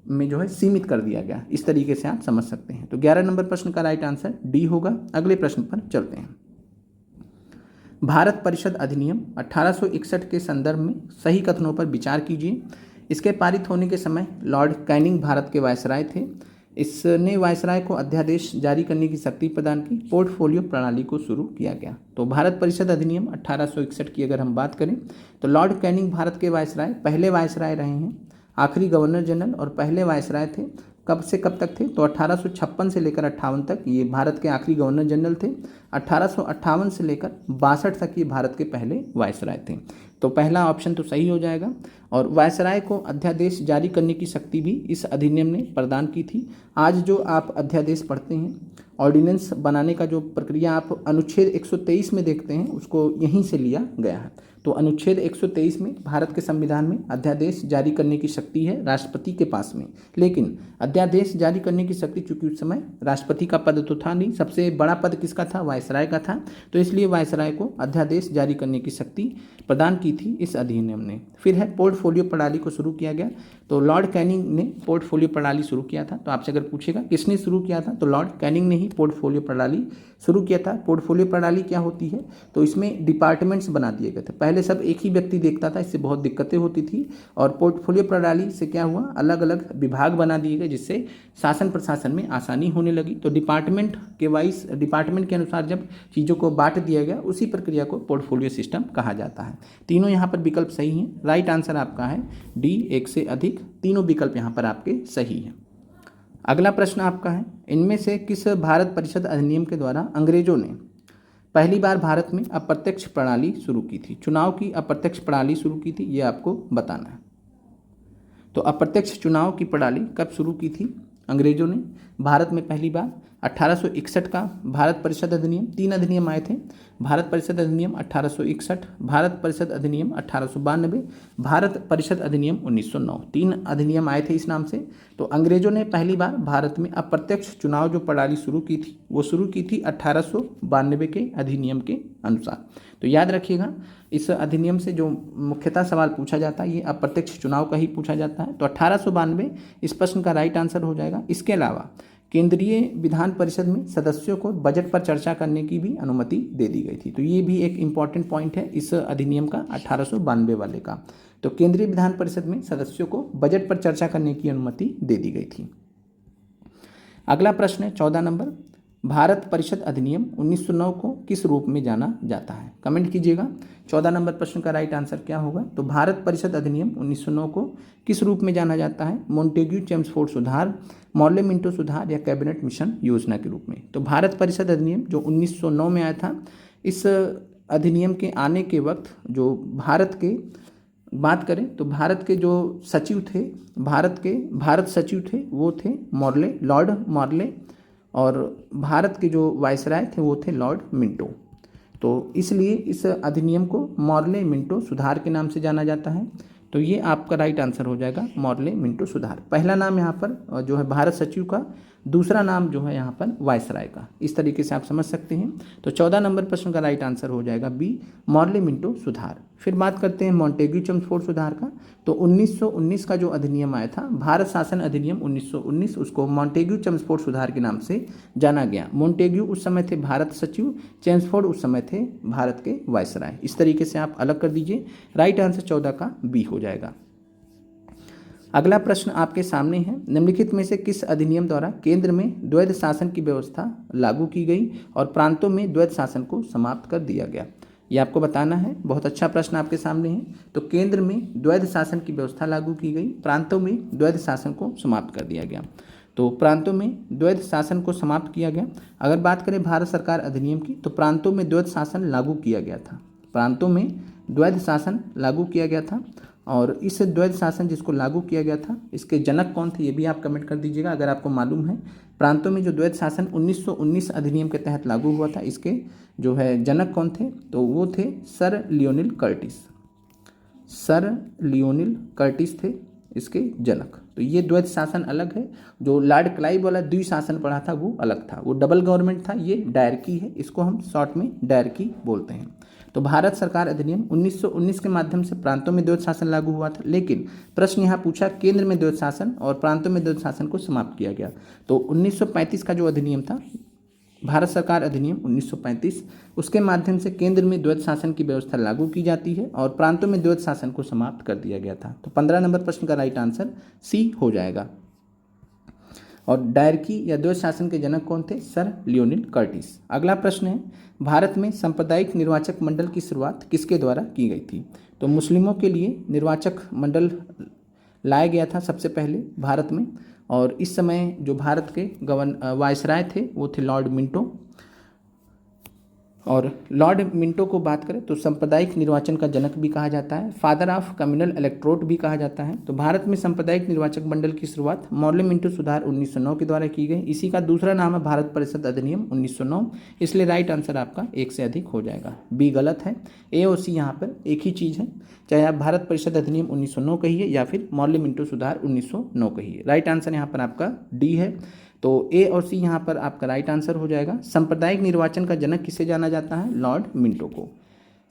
में जो है सीमित कर दिया गया। इस तरीके से आप समझ सकते हैं। तो 11 नंबर प्रश्न का राइट आंसर डी होगा। अगले प्रश्न पर चलते हैं। भारत परिषद अधिनियम 1861 के संदर्भ में सही कथनों पर विचार कीजिए। इसके पारित होने के समय लॉर्ड कैनिंग भारत के वायसराय थे। इसने वायसराय को अध्यादेश जारी करने की शक्ति प्रदान की। पोर्टफोलियो प्रणाली को शुरू किया गया। तो भारत परिषद अधिनियम 1861 की अगर हम बात करें तो लॉर्ड कैनिंग भारत के वायसराय पहले वायसराय रहे हैं, आखिरी गवर्नर जनरल और पहले वायसराय थे। कब से कब तक थे तो 1856 से लेकर 58 तक ये भारत के आखिरी गवर्नर जनरल थे। 1858 से लेकर 62 तक ये भारत के पहले वायसराय थे। तो पहला ऑप्शन तो सही हो जाएगा। और वायसराय को अध्यादेश जारी करने की शक्ति भी इस अधिनियम ने प्रदान की थी। आज जो आप अध्यादेश पढ़ते हैं, ऑर्डिनेंस बनाने का जो प्रक्रिया आप अनुच्छेद 123 में देखते हैं, उसको यहीं से लिया गया है। तो अनुच्छेद 123 में भारत के संविधान में अध्यादेश जारी करने की शक्ति है राष्ट्रपति के पास में, लेकिन अध्यादेश जारी करने की शक्ति चूंकि उस समय राष्ट्रपति का पद तो था नहीं, सबसे बड़ा पद किसका था, वायसराय का था। तो इसलिए वायसराय को अध्यादेश जारी करने की शक्ति प्रदान की थी इस अधिनियम ने। फिर है पोर्टफोलियो प्रणाली को शुरू किया गया। तो लॉर्ड कैनिंग ने पोर्टफोलियो प्रणाली शुरू किया था। तो आपसे अगर पूछेगा किसने शुरू किया था तो लॉर्ड कैनिंग ने ही पोर्टफोलियो प्रणाली शुरू किया था। पोर्टफोलियो प्रणाली क्या होती है तो इसमें डिपार्टमेंट्स बना दिए गए थे। पहले सब एक ही व्यक्ति देखता था, इससे बहुत दिक्कतें होती थी। और पोर्टफोलियो प्रणाली से क्या हुआ, अलग अलग विभाग बना दिए गए, जिससे शासन प्रशासन में आसानी होने लगी। तो डिपार्टमेंट के वाइज, डिपार्टमेंट के अनुसार जब चीज़ों को बांट दिया गया, उसी प्रक्रिया को पोर्टफोलियो सिस्टम कहा जाता है। तीनों यहाँ पर विकल्प सही हैं। राइट आंसर आपका है डी, एक से अधिक। तीनों विकल्प यहाँ पर आपके सही हैं। अगला प्रश्न आपका है, इनमें से किस भारत परिषद अधिनियम के द्वारा अंग्रेजों ने पहली बार भारत में अप्रत्यक्ष प्रणाली शुरू की थी, चुनाव की अप्रत्यक्ष प्रणाली शुरू की थी, ये आपको बताना है। तो अप्रत्यक्ष चुनाव की प्रणाली कब शुरू की थी अंग्रेजों ने भारत में पहली बार? 1861 का भारत परिषद अधिनियम, 3 अधिनियम आए थे। भारत परिषद अधिनियम 1861, भारत परिषद अधिनियम 1892, भारत परिषद अधिनियम 1909। 3 अधिनियम आए थे इस नाम से। तो अंग्रेजों ने पहली बार भारत में अप्रत्यक्ष चुनाव जो प्रणाली शुरू की थी वो शुरू की थी 1892 के अधिनियम के अनुसार। तो याद रखिएगा, इस अधिनियम से जो मुख्यतः सवाल पूछा जाता है ये अप्रत्यक्ष चुनाव का ही पूछा जाता है। तो 1892 इस प्रश्न का राइट आंसर हो जाएगा। इसके अलावा केंद्रीय विधान परिषद में सदस्यों को बजट पर चर्चा करने की भी अनुमति दे दी गई थी। तो ये भी एक इम्पॉर्टेंट पॉइंट है इस अधिनियम का, 1892 वाले का। तो केंद्रीय विधान परिषद में सदस्यों को बजट पर चर्चा करने की अनुमति दे दी गई थी। अगला प्रश्न है 14 नंबर, भारत परिषद अधिनियम 1909 को किस रूप में जाना जाता है? कमेंट कीजिएगा। 14 नंबर प्रश्न का राइट आंसर क्या होगा? तो भारत परिषद अधिनियम 1909 को किस रूप में जाना जाता है? मोंटेग्यू चेम्सफोर्ड सुधार, मॉर्ले मिंटो सुधार या कैबिनेट मिशन योजना के रूप में। तो भारत परिषद अधिनियम जो 1909 में आया था, इस अधिनियम के आने के वक्त जो भारत के बात करें तो भारत के जो सचिव थे, भारत सचिव थे वो थे मॉर्ले, लॉर्ड मॉर्ले, और भारत के जो वायसराय थे वो थे लॉर्ड मिंटो। तो इसलिए इस अधिनियम को मॉर्ले मिंटो सुधार के नाम से जाना जाता है। तो ये आपका राइट आंसर हो जाएगा, मॉर्ले मिंटो सुधार। पहला नाम यहाँ पर जो है भारत सचिव का, दूसरा नाम जो है यहाँ पर वायसराय का। इस तरीके से आप समझ सकते हैं। तो 14 नंबर प्रश्न का राइट आंसर हो जाएगा बी, मॉर्ले मिंटो सुधार। फिर बात करते हैं मॉन्टेग्यू चेम्सफोर्ड सुधार का। तो 1919 का जो अधिनियम आया था, भारत शासन अधिनियम 1919, उसको मॉन्टेग्यू चेम्सफोर्ड सुधार के नाम से जाना गया। मॉन्टेग्यू उस समय थे भारत सचिव, चेम्सफोर्ड उस समय थे भारत के वायसराय। इस तरीके से आप अलग कर दीजिए। राइट आंसर 14 का बी हो जाएगा। अगला प्रश्न आपके सामने है, निम्नलिखित में से किस अधिनियम द्वारा केंद्र में द्वैध शासन की व्यवस्था लागू की गई और प्रांतों में द्वैध शासन को समाप्त कर दिया गया? ये आपको बताना है। बहुत अच्छा प्रश्न आपके सामने है। तो केंद्र में द्वैध शासन की व्यवस्था लागू की गई, प्रांतों में द्वैध शासन को समाप्त कर दिया गया। तो प्रांतों में द्वैध शासन को समाप्त किया गया। अगर बात करें भारत सरकार अधिनियम की, तो प्रांतों में द्वैध शासन लागू किया गया था, प्रांतों में द्वैध शासन लागू किया गया था। और इस द्वैध शासन जिसको लागू किया गया था, इसके जनक कौन थे ये भी आप कमेंट कर दीजिएगा अगर आपको मालूम है। प्रांतों में जो द्वैध शासन 1919 अधिनियम के तहत लागू हुआ था, इसके जो है जनक कौन थे? तो वो थे sir Lionel Curtis. Sir Lionel Curtis थे इसके जनक। तो ये द्वैध शासन अलग है। जो लॉर्ड क्लाइव वाला द्विशासन पढ़ा था वो अलग था, वो डबल गवर्नमेंट था। ये डायरकी है, इसको हम शॉर्ट में डायरकी बोलते हैं। तो भारत सरकार अधिनियम 1919 के माध्यम से प्रांतों में द्वैध शासन लागू हुआ था, लेकिन प्रश्न यहाँ पूछा केंद्र में द्वैध शासन और प्रांतों में द्वैध शासन को समाप्त किया गया। तो 1935 का जो अधिनियम था, भारत सरकार अधिनियम 1935, उसके माध्यम से केंद्र में द्वैध शासन की व्यवस्था लागू की जाती है और प्रांतों में द्वैध शासन को समाप्त कर दिया गया था। तो 15 नंबर प्रश्न का राइट आंसर सी हो जाएगा। और डायरकी या द्वैध शासन के जनक कौन थे? Sir Lionel Curtis. अगला प्रश्न है, भारत में सांप्रदायिक निर्वाचक मंडल की शुरुआत किसके द्वारा की गई थी? तो मुस्लिमों के लिए निर्वाचक मंडल लाया गया था सबसे पहले भारत में, और इस समय जो भारत के वायसराय थे वो थे लॉर्ड मिंटो। और लॉर्ड मिंटो को बात करें तो सांप्रदायिक निर्वाचन का जनक भी कहा जाता है, फादर ऑफ कम्युनल इलेक्ट्रोट भी कहा जाता है। तो भारत में सांप्रदायिक निर्वाचक मंडल की शुरुआत मॉर्ले मिंटो सुधार 1909 के द्वारा की गई। इसी का दूसरा नाम है भारत परिषद अधिनियम 1909। इसलिए राइट आंसर आपका एक से अधिक हो जाएगा, बी गलत है। ए और सी यहाँ पर एक ही चीज़ है, चाहे आप भारत परिषद अधिनियम 1909 कहिए या फिर मॉर्ले मिंटो सुधार 1909 कहिए। राइट आंसर यहाँ पर आपका डी है। तो ए और सी यहाँ पर आपका राइट आंसर हो जाएगा। सांप्रदायिक निर्वाचन का जनक किसे जाना जाता है? लॉर्ड मिंटो को,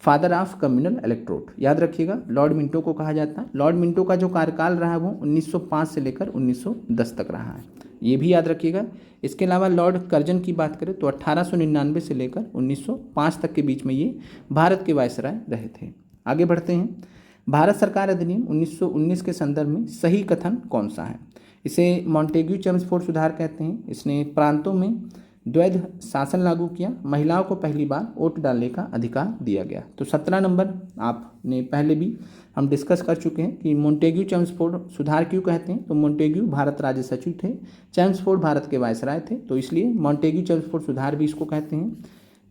फादर ऑफ कम्युनल इलेक्ट्रोट। याद रखिएगा, लॉर्ड मिंटो को कहा जाता है। लॉर्ड मिंटो का जो कार्यकाल रहा है वो 1905 से लेकर 1910 तक रहा है, ये भी याद रखिएगा। इसके अलावा लॉर्ड कर्जन की बात करें तो 1899 से लेकर 1905 तक के बीच में ये भारत के वायसराय रहे थे। आगे बढ़ते हैं। भारत सरकार अधिनियम 1919 के संदर्भ में सही कथन कौन सा है? इसे मॉन्टेग्यू चेम्सफोर्ड सुधार कहते हैं। इसने प्रांतों में द्वैध शासन लागू किया, महिलाओं को पहली बार वोट डालने का अधिकार दिया गया। तो 17 नंबर आपने पहले भी हम डिस्कस कर चुके हैं कि मॉन्टेग्यू चेम्सफोर्ड सुधार क्यों कहते हैं। तो मॉन्टेग्यू भारत राज्य सचिव थे, चेम्सफोर्ड भारत के वायसराय थे, तो इसलिए मॉन्टेग्यू चेम्सफोर्ड सुधार भी इसको कहते हैं।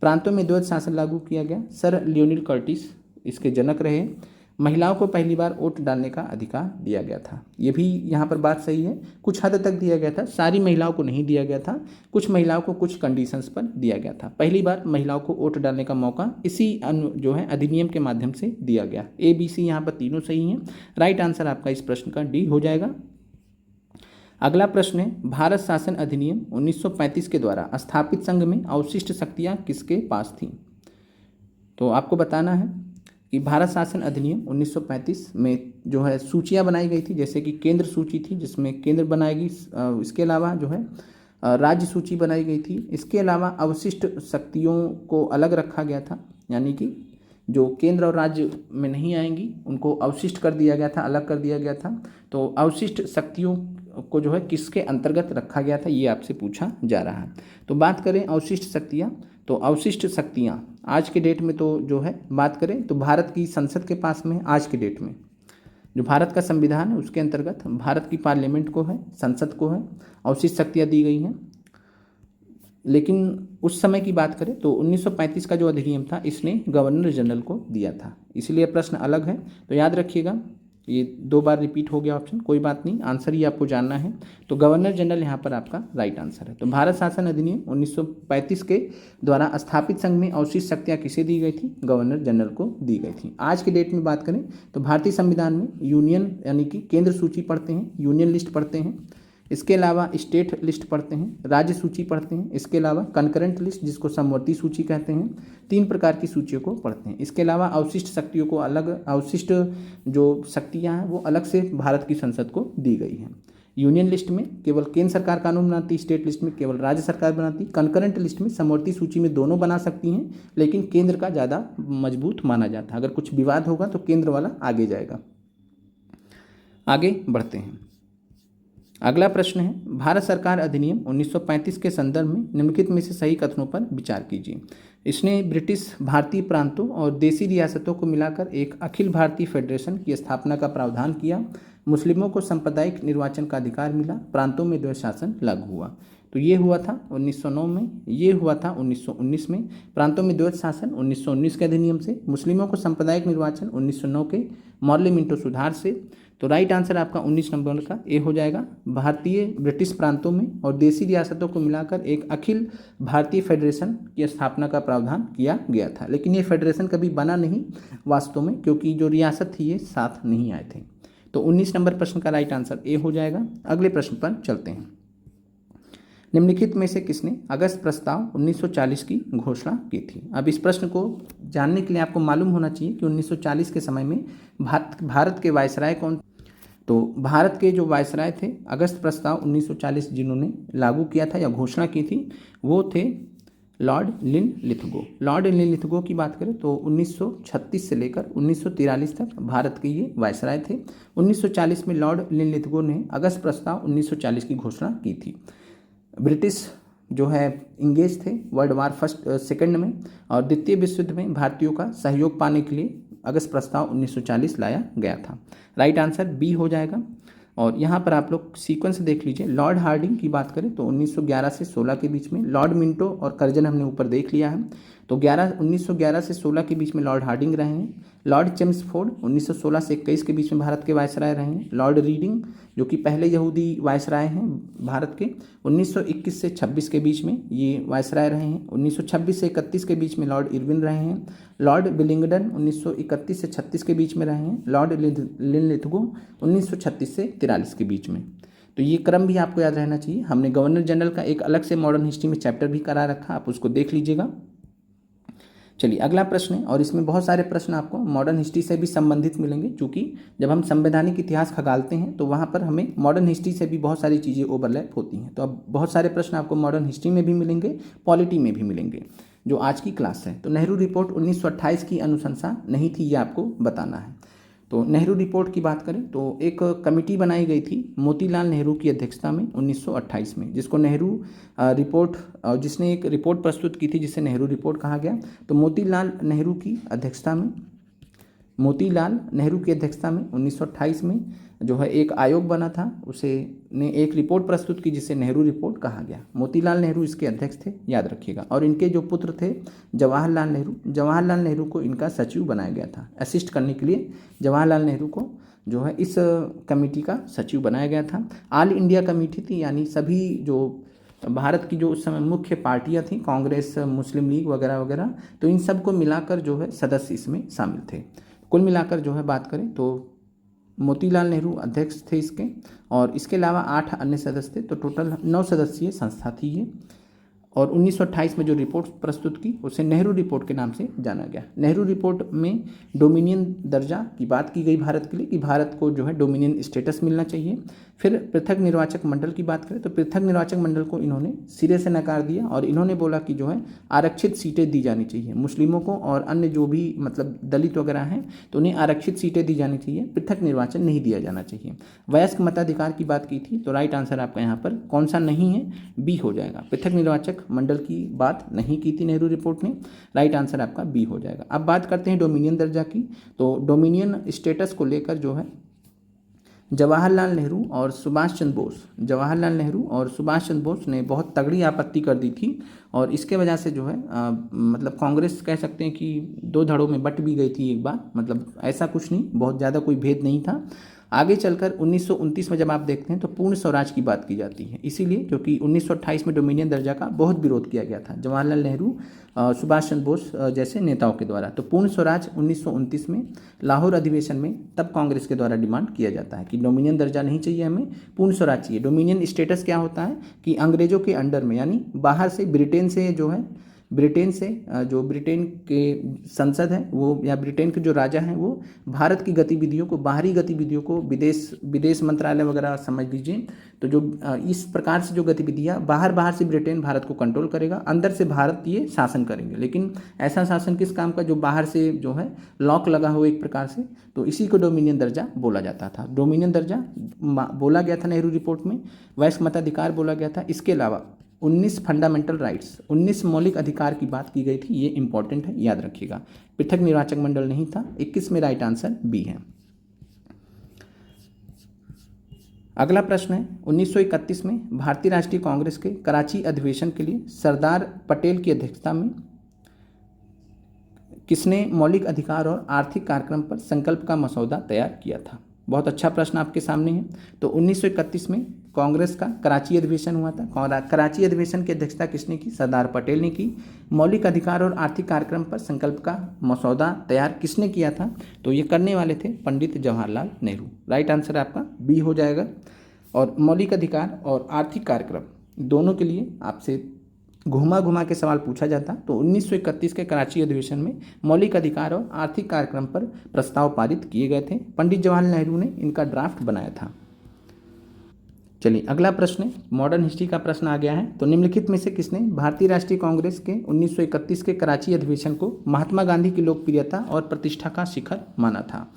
प्रांतों में द्वैध शासन लागू किया गया, सर लियोनिल कर्टिस इसके जनक रहे। महिलाओं को पहली बार वोट डालने का अधिकार दिया गया था, ये भी यहाँ पर बात सही है। कुछ हद तक दिया गया था, सारी महिलाओं को नहीं दिया गया था, कुछ महिलाओं को कुछ कंडीशंस पर दिया गया था। पहली बार महिलाओं को वोट डालने का मौका इसी जो है अधिनियम के माध्यम से दिया गया। ए बी सी यहाँ पर तीनों सही हैं। राइट आंसर आपका इस प्रश्न का डी हो जाएगा। अगला प्रश्न है, भारत शासन अधिनियम 1935 के द्वारा स्थापित संघ में अवशिष्ट शक्तियाँ किसके पास थीं? तो आपको बताना है कि भारत शासन अधिनियम 1935 में जो है सूचियां बनाई गई थी, जैसे कि केंद्र सूची थी जिसमें केंद्र बनाएगी, इसके अलावा जो है राज्य सूची बनाई गई थी। इसके अलावा अवशिष्ट शक्तियों को अलग रखा गया था, यानी कि जो केंद्र और राज्य में नहीं आएंगी उनको अवशिष्ट कर दिया गया था, अलग कर दिया गया था। तो अवशिष्ट शक्तियों को जो है किसके अंतर्गत रखा गया था, ये आपसे पूछा जा रहा है। तो बात करें अवशिष्ट शक्तियाँ, तो अवशिष्ट शक्तियाँ आज के डेट में तो जो है बात करें तो भारत की संसद के पास में आज के डेट में जो भारत का संविधान है उसके अंतर्गत भारत की पार्लियामेंट को है, संसद को है, अवशिष्ट शक्तियाँ दी गई हैं। लेकिन उस समय की बात करें तो 1935 का जो अधिनियम था इसने गवर्नर जनरल को दिया था, इसलिए प्रश्न अलग है। तो याद रखिएगा, ये 2 बार रिपीट हो गया ऑप्शन, कोई बात नहीं, आंसर ही आपको जानना है। तो गवर्नर जनरल यहाँ पर आपका राइट आंसर है। तो भारत शासन अधिनियम 1935 के द्वारा स्थापित संघ में अवशिष्ट शक्तियाँ किसे दी गई थी? गवर्नर जनरल को दी गई थी। आज के डेट में बात करें तो भारतीय संविधान में यूनियन यानी कि केंद्र सूची पढ़ते हैं, यूनियन लिस्ट पढ़ते हैं, इसके अलावा स्टेट लिस्ट पढ़ते हैं, राज्य सूची पढ़ते हैं, इसके अलावा कंकरेंट लिस्ट जिसको समवर्ती सूची कहते हैं, 3 प्रकार की सूचियों को पढ़ते हैं। इसके अलावा अवशिष्ट शक्तियों को अलग, अवशिष्ट जो शक्तियां हैं वो अलग से भारत की संसद को दी गई हैं। यूनियन लिस्ट में केवल केंद्र सरकार कानून बनाती, स्टेट लिस्ट में केवल राज्य सरकार बनाती, कंकरेंट लिस्ट में समवर्ती सूची में दोनों बना सकती हैं, लेकिन केंद्र का ज़्यादा मजबूत माना जाता है। अगर कुछ विवाद होगा तो केंद्र वाला आगे जाएगा। आगे बढ़ते हैं, अगला प्रश्न है भारत सरकार अधिनियम 1935 के संदर्भ में निम्नलिखित में से सही कथनों पर विचार कीजिए। इसने ब्रिटिश भारतीय प्रांतों और देसी रियासतों को मिलाकर एक अखिल भारतीय फेडरेशन की स्थापना का प्रावधान किया। मुस्लिमों को सांप्रदायिक निर्वाचन का अधिकार मिला। प्रांतों में द्वैध शासन लागू हुआ। तो ये हुआ था 1909 में, ये हुआ था 1919 में। प्रांतों में द्वैध शासन 1919 के अधिनियम से, मुस्लिमों को सांप्रदायिक निर्वाचन 1909 के मॉर्ले मिंटो सुधार से। तो राइट आंसर आपका 19 नंबर का ए हो जाएगा। भारतीय ब्रिटिश प्रांतों में और देसी रियासतों को मिलाकर एक अखिल भारतीय फेडरेशन की स्थापना का प्रावधान किया गया था, लेकिन ये फेडरेशन कभी बना नहीं वास्तव में, क्योंकि जो रियासत थी ये साथ नहीं आए थे। तो 19 नंबर प्रश्न का राइट आंसर ए हो जाएगा। अगले प्रश्न पर चलते हैं। निम्नलिखित में से किसने अगस्त प्रस्ताव 1940 की घोषणा की थी? अब इस प्रश्न को जानने के लिए आपको मालूम होना चाहिए कि 1940 के समय में भारत के वायसराय कौन? तो भारत के जो वायसराय थे अगस्त प्रस्ताव 1940 जिन्होंने लागू किया था या घोषणा की थी वो थे लॉर्ड लिनलिथगो। लॉर्ड लिनलिथगो की बात करें तो 1936 से लेकर 1943 तक भारत के ये वायसराय थे। 1940 में लॉर्ड लिनलिथगो ने अगस्त प्रस्ताव 1940 की घोषणा की थी। ब्रिटिश जो है इंगेज थे वर्ल्ड वार सेकंड में, और द्वितीय विश्व युद्ध में भारतीयों का सहयोग पाने के लिए अगस्त प्रस्ताव 1940 लाया गया था। राइट आंसर बी हो जाएगा। और यहाँ पर आप लोग सीक्वेंस देख लीजिए। लॉर्ड हार्डिंग की बात करें तो 1911 से 16 के बीच में, लॉर्ड मिंटो और कर्जन हमने ऊपर देख लिया है। तो 1911 से 16 के बीच में लॉर्ड हार्डिंग रहे हैं। लॉर्ड चेम्सफोर्ड 1916 से 21 के बीच में भारत के वायसराय रहे हैं। लॉर्ड रीडिंग जो कि पहले यहूदी वायसराय हैं भारत के, 1921 से 26 के बीच में ये वायसराय रहे हैं। 1926 से 31 के बीच में लॉर्ड इरविन रहे हैं। लॉर्ड विलिंगडन 1931 से 36 के बीच में रहे हैं। लॉर्ड लिनलिथगो 1936 से 43 के बीच में। तो ये क्रम भी आपको याद रहना चाहिए। हमने गवर्नर जनरल का एक अलग से मॉडर्न हिस्ट्री में चैप्टर भी करा रखा, आप उसको देख लीजिएगा। चलिए अगला प्रश्न है, और इसमें बहुत सारे प्रश्न आपको मॉडर्न हिस्ट्री से भी संबंधित मिलेंगे, क्योंकि जब हम संवैधानिक इतिहास खगालते हैं तो वहाँ पर हमें मॉडर्न हिस्ट्री से भी बहुत सारी चीज़ें ओवरलैप होती हैं। तो अब बहुत सारे प्रश्न आपको मॉडर्न हिस्ट्री में भी मिलेंगे, पॉलिटी में भी मिलेंगे, जो आज की क्लास है। तो नेहरू रिपोर्ट 1928 की अनुशंसा नहीं थी, ये आपको बताना है। तो नेहरू रिपोर्ट की बात करें तो एक कमेटी बनाई गई थी मोतीलाल नेहरू की अध्यक्षता में 1928 में, जिसको नेहरू रिपोर्ट, जिसने एक रिपोर्ट प्रस्तुत की थी जिसे नेहरू रिपोर्ट कहा गया। तो मोतीलाल नेहरू की अध्यक्षता में 1928 में जो है एक आयोग बना था, उसे ने एक रिपोर्ट प्रस्तुत की जिसे नेहरू रिपोर्ट कहा गया। मोतीलाल नेहरू इसके अध्यक्ष थे, याद रखिएगा। और इनके जो पुत्र थे जवाहरलाल नेहरू को इनका सचिव बनाया गया था। असिस्ट करने के लिए जवाहरलाल नेहरू को जो है इस कमेटी का सचिव बनाया गया था। ऑल इंडिया कमेटी थी, यानी सभी जो भारत की जो उस समय मुख्य पार्टियां थी, कांग्रेस, मुस्लिम लीग वगैरह वगैरह, तो इन सब को मिलाकर जो है सदस्य इसमें शामिल थे। कुल मिलाकर जो है बात करें तो मोतीलाल नेहरू अध्यक्ष थे इसके, और इसके अलावा 8 अन्य सदस्य थे। तो टोटल 9 सदस्यीय संस्था थी ये। और 1928 में जो रिपोर्ट प्रस्तुत की उसे नेहरू रिपोर्ट के नाम से जाना गया। नेहरू रिपोर्ट में डोमिनियन दर्जा की बात की गई भारत के लिए, कि भारत को जो है डोमिनियन स्टेटस मिलना चाहिए। फिर पृथक निर्वाचक मंडल की बात करें तो पृथक निर्वाचक मंडल को इन्होंने सिरे से नकार दिया, और इन्होंने बोला कि जो है आरक्षित सीटें दी जानी चाहिए मुस्लिमों को, और अन्य जो भी मतलब दलित वगैरह हैं तो उन्हें आरक्षित सीटें दी जानी चाहिए, पृथक निर्वाचन नहीं दिया जाना चाहिए। वयस्क मताधिकार की बात की थी, तो राइट आंसर आपका यहाँ पर कौन सा नहीं है? बी हो जाएगा। पृथक निर्वाचक मंडल की बात नहीं की थी नेहरू रिपोर्ट ने, राइट आंसर आपका बी हो जाएगा। अब बात करते हैं डोमिनियन दर्जा की। तो डोमिनियन स्टेटस को लेकर जो है जवाहरलाल नेहरू और सुभाष चंद्र बोस, जवाहरलाल नेहरू और सुभाष चंद्र बोस ने बहुत तगड़ी आपत्ति कर दी थी और इसके वजह से जो है मतलब कांग्रेस कह सकते हैं कि दो धड़ों में बट भी गई थी एक बार, मतलब ऐसा कुछ नहीं, बहुत ज़्यादा कोई भेद नहीं था। आगे चलकर 1929 में जब आप देखते हैं तो पूर्ण स्वराज की बात की जाती है, इसीलिए क्योंकि 1928 में डोमिनियन दर्जा का बहुत विरोध किया गया था जवाहरलाल नेहरू सुभाष चंद्र बोस जैसे नेताओं के द्वारा। तो पूर्ण स्वराज 1929 में लाहौर अधिवेशन में तब कांग्रेस के द्वारा डिमांड किया जाता है कि डोमिनियन दर्जा नहीं चाहिए, हमें पूर्ण स्वराज चाहिए। डोमिनियन स्टेटस क्या होता है कि अंग्रेजों के अंडर में, यानी बाहर से ब्रिटेन से जो है, ब्रिटेन से जो ब्रिटेन के संसद है वो या ब्रिटेन के जो राजा हैं वो भारत की गतिविधियों को, बाहरी गतिविधियों को, विदेश मंत्रालय वगैरह समझ लीजिए, तो जो इस प्रकार से जो गतिविधियाँ बाहर से ब्रिटेन भारत को कंट्रोल करेगा, अंदर से भारत ये शासन करेंगे। लेकिन ऐसा शासन किस काम का जो बाहर से जो है लॉक लगा हो एक प्रकार से, तो इसी को डोमिनियन दर्जा बोला जाता था। डोमिनियन दर्जा बोला गया था नेहरू रिपोर्ट में, वयस्क मताधिकार बोला गया था। इसके अलावा 19 फंडामेंटल राइट्स, 19 मौलिक अधिकार की बात की गई थी, ये इंपॉर्टेंट है, याद रखिएगा। पृथक निर्वाचक मंडल नहीं था। 21 में राइट आंसर बी है। अगला प्रश्न है 1931 में भारतीय राष्ट्रीय कांग्रेस के कराची अधिवेशन के लिए सरदार पटेल की अध्यक्षता में किसने मौलिक अधिकार और आर्थिक कार्यक्रम पर संकल्प का मसौदा तैयार किया था? बहुत अच्छा प्रश्न आपके सामने है। तो 1931 में कांग्रेस का कराची अधिवेशन हुआ था। कराची अधिवेशन की अध्यक्षता किसने की? सरदार पटेल ने की। मौलिक अधिकार और आर्थिक कार्यक्रम पर संकल्प का मसौदा तैयार किसने किया था? तो ये करने वाले थे पंडित जवाहरलाल नेहरू। राइट आंसर आपका बी हो जाएगा। और मौलिक अधिकार और आर्थिक कार्यक्रम दोनों के लिए आपसे घुमा के सवाल पूछा जाता, तो 1931 के कराची अधिवेशन में मौलिक अधिकार और आर्थिक कार्यक्रम पर प्रस्ताव पारित किए गए थे। पंडित जवाहरलाल नेहरू ने इनका ड्राफ्ट बनाया था। चलिए अगला प्रश्न, मॉडर्न हिस्ट्री का प्रश्न आ गया है। तो निम्नलिखित में से किसने भारतीय राष्ट्रीय कांग्रेस के 1931 के कराची अधिवेशन को महात्मा गांधी की लोकप्रियता और प्रतिष्ठा का शिखर माना था?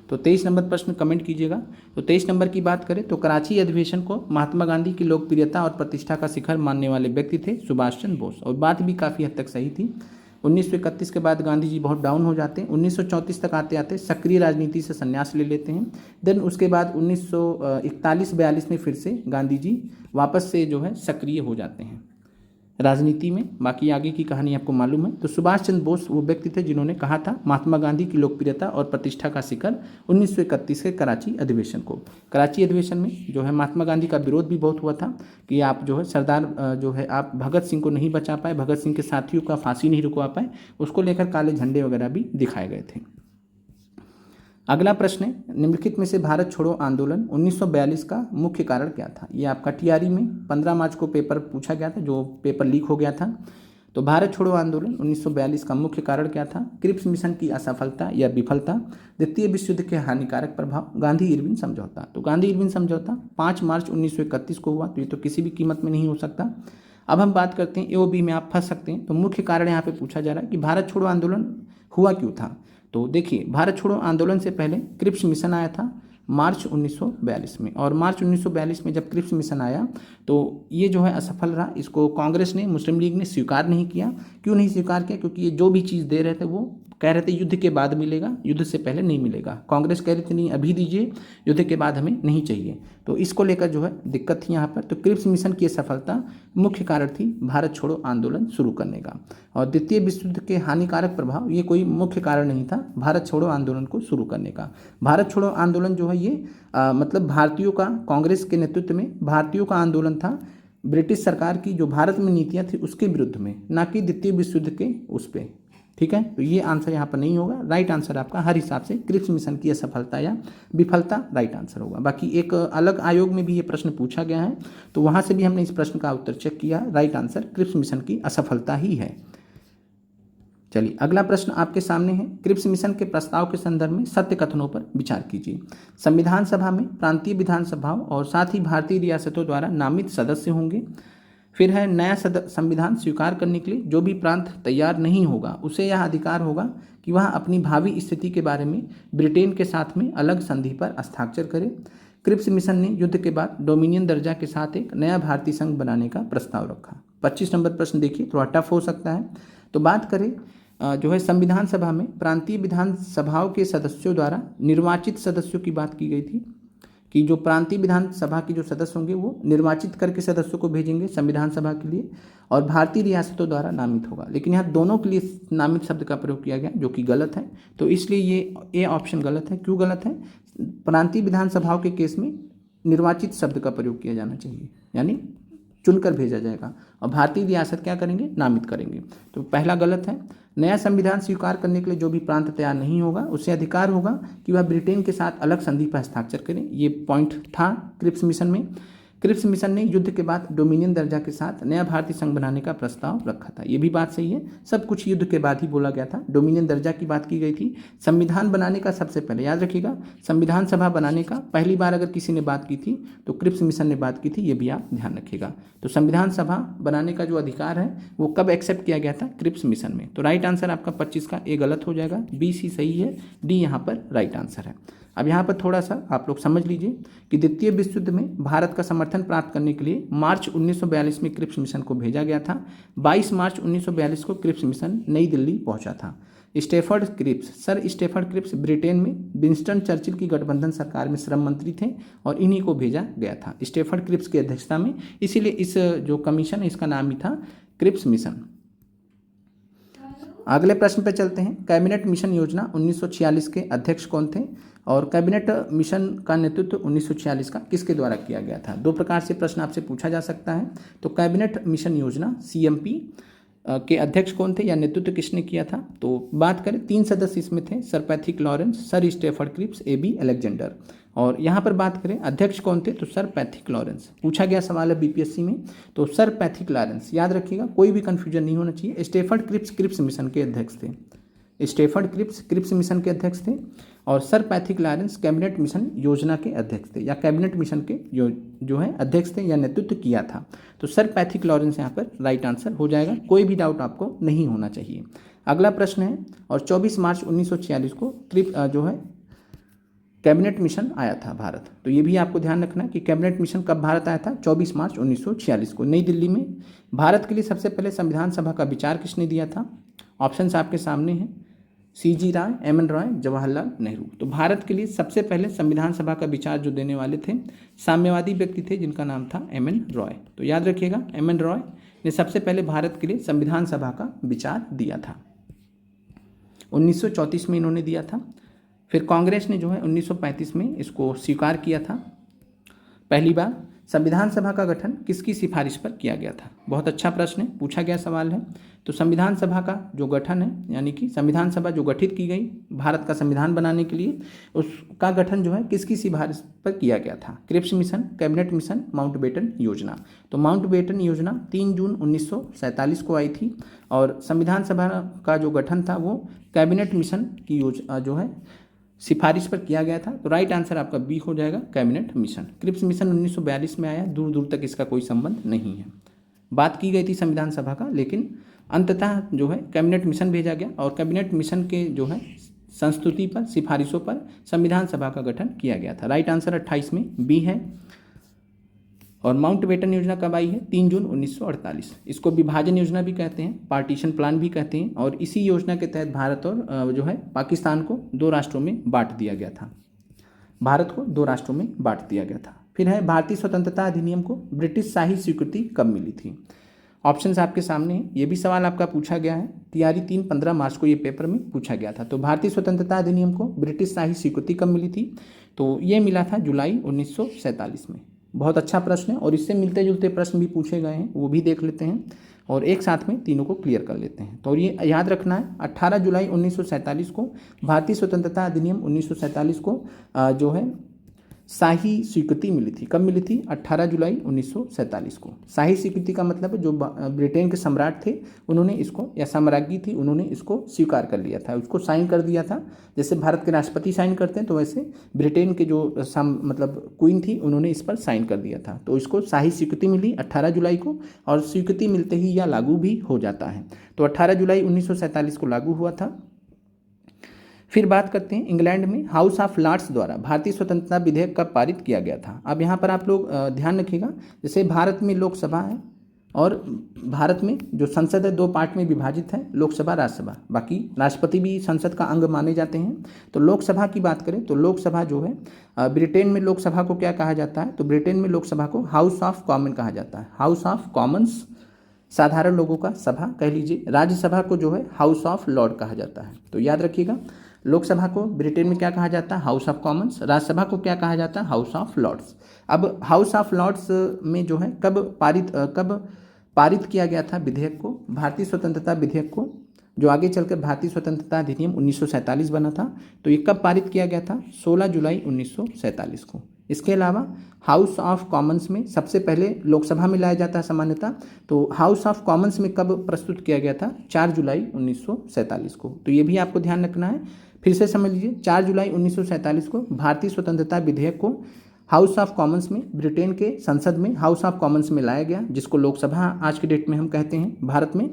तो 23 नंबर प्रश्न कमेंट कीजिएगा। तो 23 नंबर की बात करें तो कराची अधिवेशन को महात्मा गांधी की लोकप्रियता और प्रतिष्ठा का शिखर मानने वाले व्यक्ति थे सुभाष चंद्र बोस। और बात भी काफ़ी हद तक सही थी। 1931 के बाद गांधी जी बहुत डाउन हो जाते हैं। 1934 तक आते आते सक्रिय राजनीति से संन्यास ले लेते हैं। देन उसके बाद 1941-42 में फिर से गांधी जी वापस से जो है सक्रिय हो जाते हैं राजनीति में। बाकी आगे की कहानी आपको मालूम है। तो सुभाष चंद्र बोस वो व्यक्ति थे जिन्होंने कहा था महात्मा गांधी की लोकप्रियता और प्रतिष्ठा का शिखर 1931 के कराची अधिवेशन को। कराची अधिवेशन में जो है महात्मा गांधी का विरोध भी बहुत हुआ था कि आप जो है सरदार जो है आप भगत सिंह को नहीं बचा पाए, भगत सिंह के साथियों का फांसी नहीं रुकवा पाए, उसको लेकर काले झंडे वगैरह भी दिखाए गए थे। अगला प्रश्न है निम्नलिखित में से भारत छोड़ो आंदोलन 1942 का मुख्य कारण क्या था? ये आपका टीआरई में 15 मार्च को पेपर पूछा गया था, जो पेपर लीक हो गया था। तो भारत छोड़ो आंदोलन 1942 का मुख्य कारण क्या था? क्रिप्स मिशन की असफलता या विफलता, द्वितीय विश्व युद्ध के हानिकारक प्रभाव, गांधी इरविन समझौता। तो गांधी इरविन समझौता 5 मार्च 1931 को हुआ, तो ये तो किसी भी कीमत में नहीं हो सकता। अब हम बात करते हैं एओबी में आप फंस सकते हैं। तो मुख्य कारण यहाँ पे पूछा जा रहा है कि भारत छोड़ो आंदोलन हुआ क्यों था? तो देखिए भारत छोड़ो आंदोलन से पहले क्रिप्स मिशन आया था मार्च 1942 में, और मार्च 1942 में जब क्रिप्स मिशन आया तो ये जो है असफल रहा। इसको कांग्रेस ने, मुस्लिम लीग ने स्वीकार नहीं किया। क्यों नहीं स्वीकार किया? क्योंकि ये जो भी चीज़ दे रहे थे वो कह रहे थे युद्ध के बाद मिलेगा, युद्ध से पहले नहीं मिलेगा। कांग्रेस कह रही थी नहीं अभी दीजिए, युद्ध के बाद हमें नहीं चाहिए। तो इसको लेकर जो है दिक्कत थी यहाँ पर। तो क्रिप्स मिशन की सफलता मुख्य कारण थी भारत छोड़ो आंदोलन शुरू करने का। और द्वितीय विश्व युद्ध के हानिकारक प्रभाव ये कोई मुख्य कारण नहीं था भारत छोड़ो आंदोलन को शुरू करने का। भारत छोड़ो आंदोलन जो है ये मतलब भारतीयों का, कांग्रेस के नेतृत्व में भारतीयों का आंदोलन था ब्रिटिश सरकार की जो भारत में नीतियाँ थी उसके विरुद्ध में, ना कि द्वितीय विश्व युद्ध के उस पर। ठीक है, तो ये आंसर यहाँ पर नहीं होगा। राइट आंसर आपका हर हिसाब से क्रिप्स मिशन की असफलता या विफलता राइट आंसर होगा। बाकी एक अलग आयोग में भी ये प्रश्न पूछा गया है, तो वहाँ से भी हमने इस प्रश्न का उत्तर चेक किया। राइट आंसर क्रिप्स मिशन की असफलता ही है। चलिए अगला प्रश्न आपके सामने है। क्रिप्स मिशन के प्रस्ताव के संदर्भ में सत्य कथनों पर विचार कीजिए। संविधान सभा में प्रांतीय विधानसभाओं और साथ ही भारतीय रियासतों द्वारा नामित सदस्य होंगे। फिर है नया संविधान स्वीकार करने के लिए जो भी प्रांत तैयार नहीं होगा उसे यह अधिकार होगा कि वह अपनी भावी स्थिति के बारे में ब्रिटेन के साथ में अलग संधि पर हस्ताक्षर करे। क्रिप्स मिशन ने युद्ध के बाद डोमिनियन दर्जा के साथ एक नया भारतीय संघ बनाने का प्रस्ताव रखा। 25 नंबर प्रश्न देखिए, थोड़ा टफ हो सकता है। तो बात करें जो है संविधान सभा में प्रांतीय विधानसभाओं के सदस्यों द्वारा निर्वाचित सदस्यों की बात की गई थी। कि जो प्रांतीय विधानसभा के जो सदस्य होंगे वो निर्वाचित करके सदस्यों को भेजेंगे संविधान सभा के लिए, और भारतीय रियासतों द्वारा नामित होगा। लेकिन यहाँ दोनों के लिए नामित शब्द का प्रयोग किया गया, जो कि गलत है। तो इसलिए ये ऑप्शन गलत है। क्यों गलत है? प्रांतीय विधानसभाओं के केस में निर्वाचित शब्द का प्रयोग किया जाना चाहिए, यानी चुनकर भेजा जाएगा, और भारतीय रियासत क्या करेंगे? नामित करेंगे। तो पहला गलत है। नया संविधान स्वीकार करने के लिए जो भी प्रांत तैयार नहीं होगा उसे अधिकार होगा कि वह ब्रिटेन के साथ अलग संधि पर हस्ताक्षर करें। ये पॉइंट था क्रिप्स मिशन में। क्रिप्स मिशन ने युद्ध के बाद डोमिनियन दर्जा के साथ नया भारतीय संघ बनाने का प्रस्ताव रखा था। ये भी बात सही है, सब कुछ युद्ध के बाद ही बोला गया था। डोमिनियन दर्जा की बात की गई थी। संविधान बनाने का सबसे पहले, याद रखिएगा, संविधान सभा बनाने का पहली बार अगर किसी ने बात की थी तो क्रिप्स मिशन ने बात की थी, ये भी आप ध्यान रखिएगा। तो संविधान सभा बनाने का जो अधिकार है वो कब एक्सेप्ट किया गया था? क्रिप्स मिशन में। तो राइट आंसर आपका 25 का ए गलत हो जाएगा, बी सी सही है, डी यहाँ पर राइट आंसर है। अब यहाँ पर थोड़ा सा आप लोग समझ लीजिए कि द्वितीय विश्व युद्ध में भारत का समर्थन प्राप्त करने के लिए मार्च 1942 में क्रिप्स मिशन को भेजा गया था। 22 मार्च 1942 को क्रिप्स मिशन नई दिल्ली पहुंचा था। Stafford Cripps, Sir Stafford Cripps Britain में विंस्टन चर्चिल की गठबंधन सरकार में श्रम मंत्री थे और इन्हीं को भेजा गया था स्टेफर्ड क्रिप्स की अध्यक्षता में। इसीलिए इस जो कमीशन है इसका नाम ही था क्रिप्स मिशन। अगले प्रश्न पर चलते हैं। कैबिनेट मिशन योजना 1946 के अध्यक्ष कौन थे? और कैबिनेट मिशन का नेतृत्व 1946 का किसके द्वारा किया गया था? दो प्रकार से प्रश्न आपसे पूछा जा सकता है। तो कैबिनेट मिशन योजना CMP के अध्यक्ष कौन थे या नेतृत्व किसने किया था? तो बात करें, 3 सदस्य इसमें थे, Sir Pethick Lawrence, Sir Stafford Cripps, AB Alexander. और यहाँ पर बात करें अध्यक्ष कौन थे, तो सर पैथिक लॉरेंस। पूछा गया सवाल है BPSC में, तो सर पैथिक लॉरेंस याद रखिएगा, कोई भी कंफ्यूजन नहीं होना चाहिए। स्टेफर्ड क्रिप्स क्रिप्स मिशन के अध्यक्ष थे, स्टेफर्ड क्रिप्स क्रिप्स मिशन के अध्यक्ष थे, और sir Pethick Lawrence cabinet mission योजना के अध्यक्ष थे, या कैबिनेट मिशन के जो है अध्यक्ष थे या नेतृत्व किया था। तो सर पैथिक लॉरेंस यहाँ पर राइट आंसर हो जाएगा, कोई भी डाउट आपको नहीं होना चाहिए। अगला प्रश्न है, और 24 मार्च 1946 को जो है कैबिनेट मिशन आया था भारत। तो ये भी आपको ध्यान रखना है कि कैबिनेट मिशन कब भारत आया था? 24 मार्च 1946 को नई दिल्ली में। भारत के लिए सबसे पहले संविधान सभा का विचार किसने दिया था? ऑप्शंस आपके सामने हैं, CG राय, MN रॉय, जवाहरलाल नेहरू। तो भारत के लिए सबसे पहले संविधान सभा का विचार जो देने वाले थे साम्यवादी व्यक्ति थे जिनका नाम था MN रॉय। तो याद रखिएगा, MN रॉय ने सबसे पहले भारत के लिए संविधान सभा का विचार दिया था। 1934 में इन्होंने दिया था। फिर कांग्रेस ने जो है 1935 में इसको स्वीकार किया था। पहली बार संविधान सभा का गठन किसकी सिफारिश पर किया गया था? बहुत अच्छा प्रश्न है, पूछा गया सवाल है। तो संविधान सभा का जो गठन है, यानी कि संविधान सभा जो गठित की गई भारत का संविधान बनाने के लिए, उसका गठन जो है किसकी सिफारिश पर किया गया था? Cripps mission, cabinet mission, Mountbatten योजना। तो माउंटबेटन योजना 3 जून 1947 को आई थी, और संविधान सभा का जो गठन था वो कैबिनेट मिशन की योजना जो है सिफारिश पर किया गया था। तो राइट आंसर आपका बी हो जाएगा, कैबिनेट मिशन। क्रिप्स मिशन 1942 में आया, दूर दूर तक इसका कोई संबंध नहीं है। बात की गई थी संविधान सभा का, लेकिन अंततः जो है कैबिनेट मिशन भेजा गया, और कैबिनेट मिशन के जो है संस्तुति पर, सिफारिशों पर संविधान सभा का गठन किया गया था। राइट आंसर 28 में बी है। और माउंटबेटन योजना कब आई है? 3 जून 1948। इसको विभाजन योजना भी कहते हैं, पार्टीशन प्लान भी कहते हैं, और इसी योजना के तहत भारत और जो है पाकिस्तान को 2 राष्ट्रों में बांट दिया गया था। भारत को 2 राष्ट्रों में बांट दिया गया था। फिर है भारतीय स्वतंत्रता अधिनियम को ब्रिटिश शाही स्वीकृति कब मिली थी? ऑप्शंस आपके सामने हैं। ये भी सवाल आपका पूछा गया है, तैयारी 3-15 मार्च को ये पेपर में पूछा गया था। तो भारतीय स्वतंत्रता अधिनियम को ब्रिटिश शाही स्वीकृति कब मिली थी? तो ये मिला था जुलाई 1947 में। बहुत अच्छा प्रश्न है, और इससे मिलते जुलते प्रश्न भी पूछे गए हैं, वो भी देख लेते हैं, और एक साथ में तीनों को क्लियर कर लेते हैं। तो ये याद रखना है, 18 जुलाई 1947 को भारतीय स्वतंत्रता अधिनियम 1947 को जो है शाही स्वीकृति मिली थी। कब मिली थी? 18 जुलाई 1947 को। शाही स्वीकृति का मतलब है जो ब्रिटेन के सम्राट थे उन्होंने इसको, या साम्राज्ञी थी, उन्होंने इसको स्वीकार कर लिया था, उसको साइन कर दिया था। जैसे भारत के राष्ट्रपति साइन करते हैं, तो वैसे ब्रिटेन के जो मतलब क्वीन थी उन्होंने इस पर साइन कर दिया था। तो इसको शाही स्वीकृति मिली 18 जुलाई को, और स्वीकृति मिलते ही यह लागू भी हो जाता है। तो 18 जुलाई 1947 को लागू हुआ था। फिर बात करते हैं, इंग्लैंड में हाउस ऑफ लॉर्ड्स द्वारा भारतीय स्वतंत्रता विधेयक कब पारित किया गया था? अब यहाँ पर आप लोग ध्यान रखिएगा, जैसे भारत में लोकसभा है, और भारत में जो संसद है 2 पार्ट में विभाजित है, लोकसभा राज्यसभा। बाकी राष्ट्रपति भी संसद का अंग माने जाते हैं। तो लोकसभा की बात करें तो लोकसभा जो है ब्रिटेन में लोकसभा को क्या कहा जाता है, तो ब्रिटेन में लोकसभा को हाउस ऑफ कॉमन कहा जाता है। हाउस ऑफ कॉमन्स साधारण लोगों का सभा कह लीजिए। राज्यसभा को जो है हाउस ऑफ लॉर्ड कहा जाता है। तो याद रखिएगा, लोकसभा को ब्रिटेन में क्या कहा जाता है, हाउस ऑफ कॉमन्स। राज्यसभा को क्या कहा जाता है, हाउस ऑफ लॉर्ड्स। अब हाउस ऑफ लॉर्ड्स में जो है कब पारित किया गया था विधेयक को, भारतीय स्वतंत्रता विधेयक को, जो आगे चलकर भारतीय स्वतंत्रता अधिनियम 1947 बना था। तो ये कब पारित किया गया था, 16 जुलाई 1947 को। इसके अलावा हाउस ऑफ कॉमन्स में सबसे पहले लोकसभा में लाया जाता है सामान्यतः, तो हाउस ऑफ कॉमन्स में कब प्रस्तुत किया गया था, 4 जुलाई 1947 को। तो ये भी आपको ध्यान रखना है। फिर से समझ लीजिए, 4 जुलाई 1947 को भारतीय स्वतंत्रता विधेयक को हाउस ऑफ कॉमन्स में, ब्रिटेन के संसद में हाउस ऑफ कॉमन्स में लाया गया, जिसको लोकसभा आज के डेट में हम कहते हैं भारत में।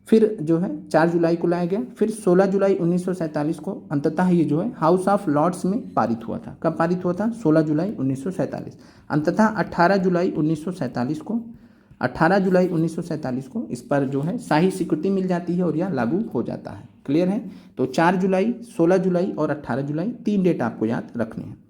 फिर जो है 4 जुलाई को लाया गया। फिर 16 जुलाई 1947 को अंततः ये जो है हाउस ऑफ लॉर्ड्स में पारित हुआ था। कब पारित हुआ था, 16 जुलाई 1947। अंततः 18 जुलाई 1947 को 18 जुलाई 1947 को इस पर जो है शाही स्वीकृति मिल जाती है और यह लागू हो जाता है। क्लियर है। तो 4 जुलाई, 16 जुलाई और 18 जुलाई 3 डेट आपको याद रखने हैं।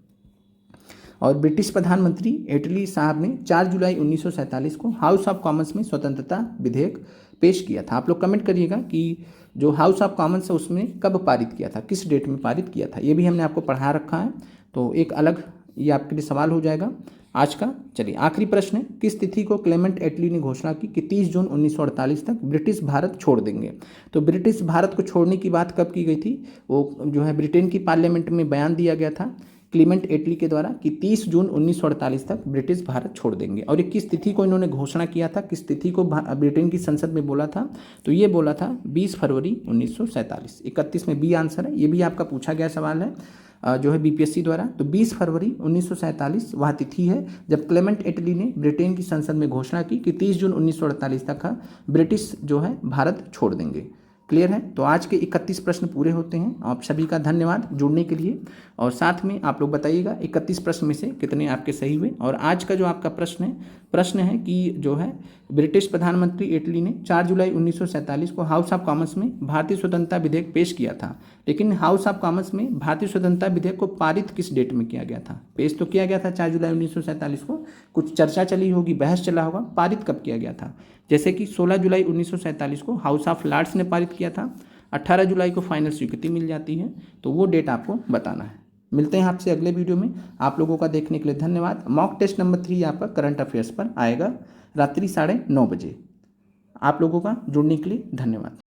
और ब्रिटिश प्रधानमंत्री एटली साहब ने 4 जुलाई 1947 को हाउस ऑफ कॉमन्स में स्वतंत्रता विधेयक पेश किया था। आप लोग कमेंट करिएगा कि जो हाउस ऑफ कॉमन्स है उसमें कब पारित किया था, किस डेट में पारित किया था। ये भी हमने आपको पढ़ा रखा है, तो एक अलग ये आपके लिए सवाल हो जाएगा आज का। चलिए आखिरी प्रश्न है, किस तिथि को क्लेमेंट एटली ने घोषणा की कि 30 जून 1948 तक ब्रिटिश भारत छोड़ देंगे। तो ब्रिटिश भारत को छोड़ने की बात कब की गई थी, वो जो है ब्रिटेन की पार्लियामेंट में बयान दिया गया था क्लीमेंट एटली के द्वारा कि 30 जून 1948 तक ब्रिटिश भारत छोड़ देंगे। और ये किस तिथि को इन्होंने घोषणा किया था, किस तिथि को ब्रिटेन की संसद में बोला था, तो ये बोला था 20 फरवरी 1947। 31 में बी आंसर है। ये भी आपका पूछा गया सवाल है जो है बीपीएससी द्वारा। तो 20 फरवरी 1947 वह तिथि है जब क्लेमेंट एटली ने ब्रिटेन की संसद में घोषणा की कि 30 जून 1948 तक ब्रिटिश जो है भारत छोड़ देंगे। क्लियर है। तो आज के 31 प्रश्न पूरे होते हैं। आप सभी का धन्यवाद जुड़ने के लिए, और साथ में आप लोग बताइएगा 31 प्रश्न में से कितने आपके सही हुए। और आज का जो आपका प्रश्न है कि जो है ब्रिटिश प्रधानमंत्री एटली ने 4 जुलाई 1947 को हाउस ऑफ कॉमन्स में भारतीय स्वतंत्रता विधेयक पेश किया था, लेकिन हाउस ऑफ कॉमन्स में भारतीय स्वतंत्रता विधेयक को पारित किस डेट में किया गया था। पेश तो किया गया था 4 जुलाई 1947 को, कुछ चर्चा चली होगी, बहस चला होगा, पारित कब किया गया था। जैसे कि 16 जुलाई 1947 को हाउस ऑफ लॉर्ड्स ने पारित किया था, 18 जुलाई को फाइनल स्वीकृति मिल जाती है। तो वो डेट आपको बताना है। मिलते हैं आपसे अगले वीडियो में। आप लोगों का देखने के लिए धन्यवाद। मॉक टेस्ट नंबर 3 आपका करंट अफेयर्स पर आएगा रात्रि 9:30 बजे। आप लोगों का जुड़ने के लिए धन्यवाद।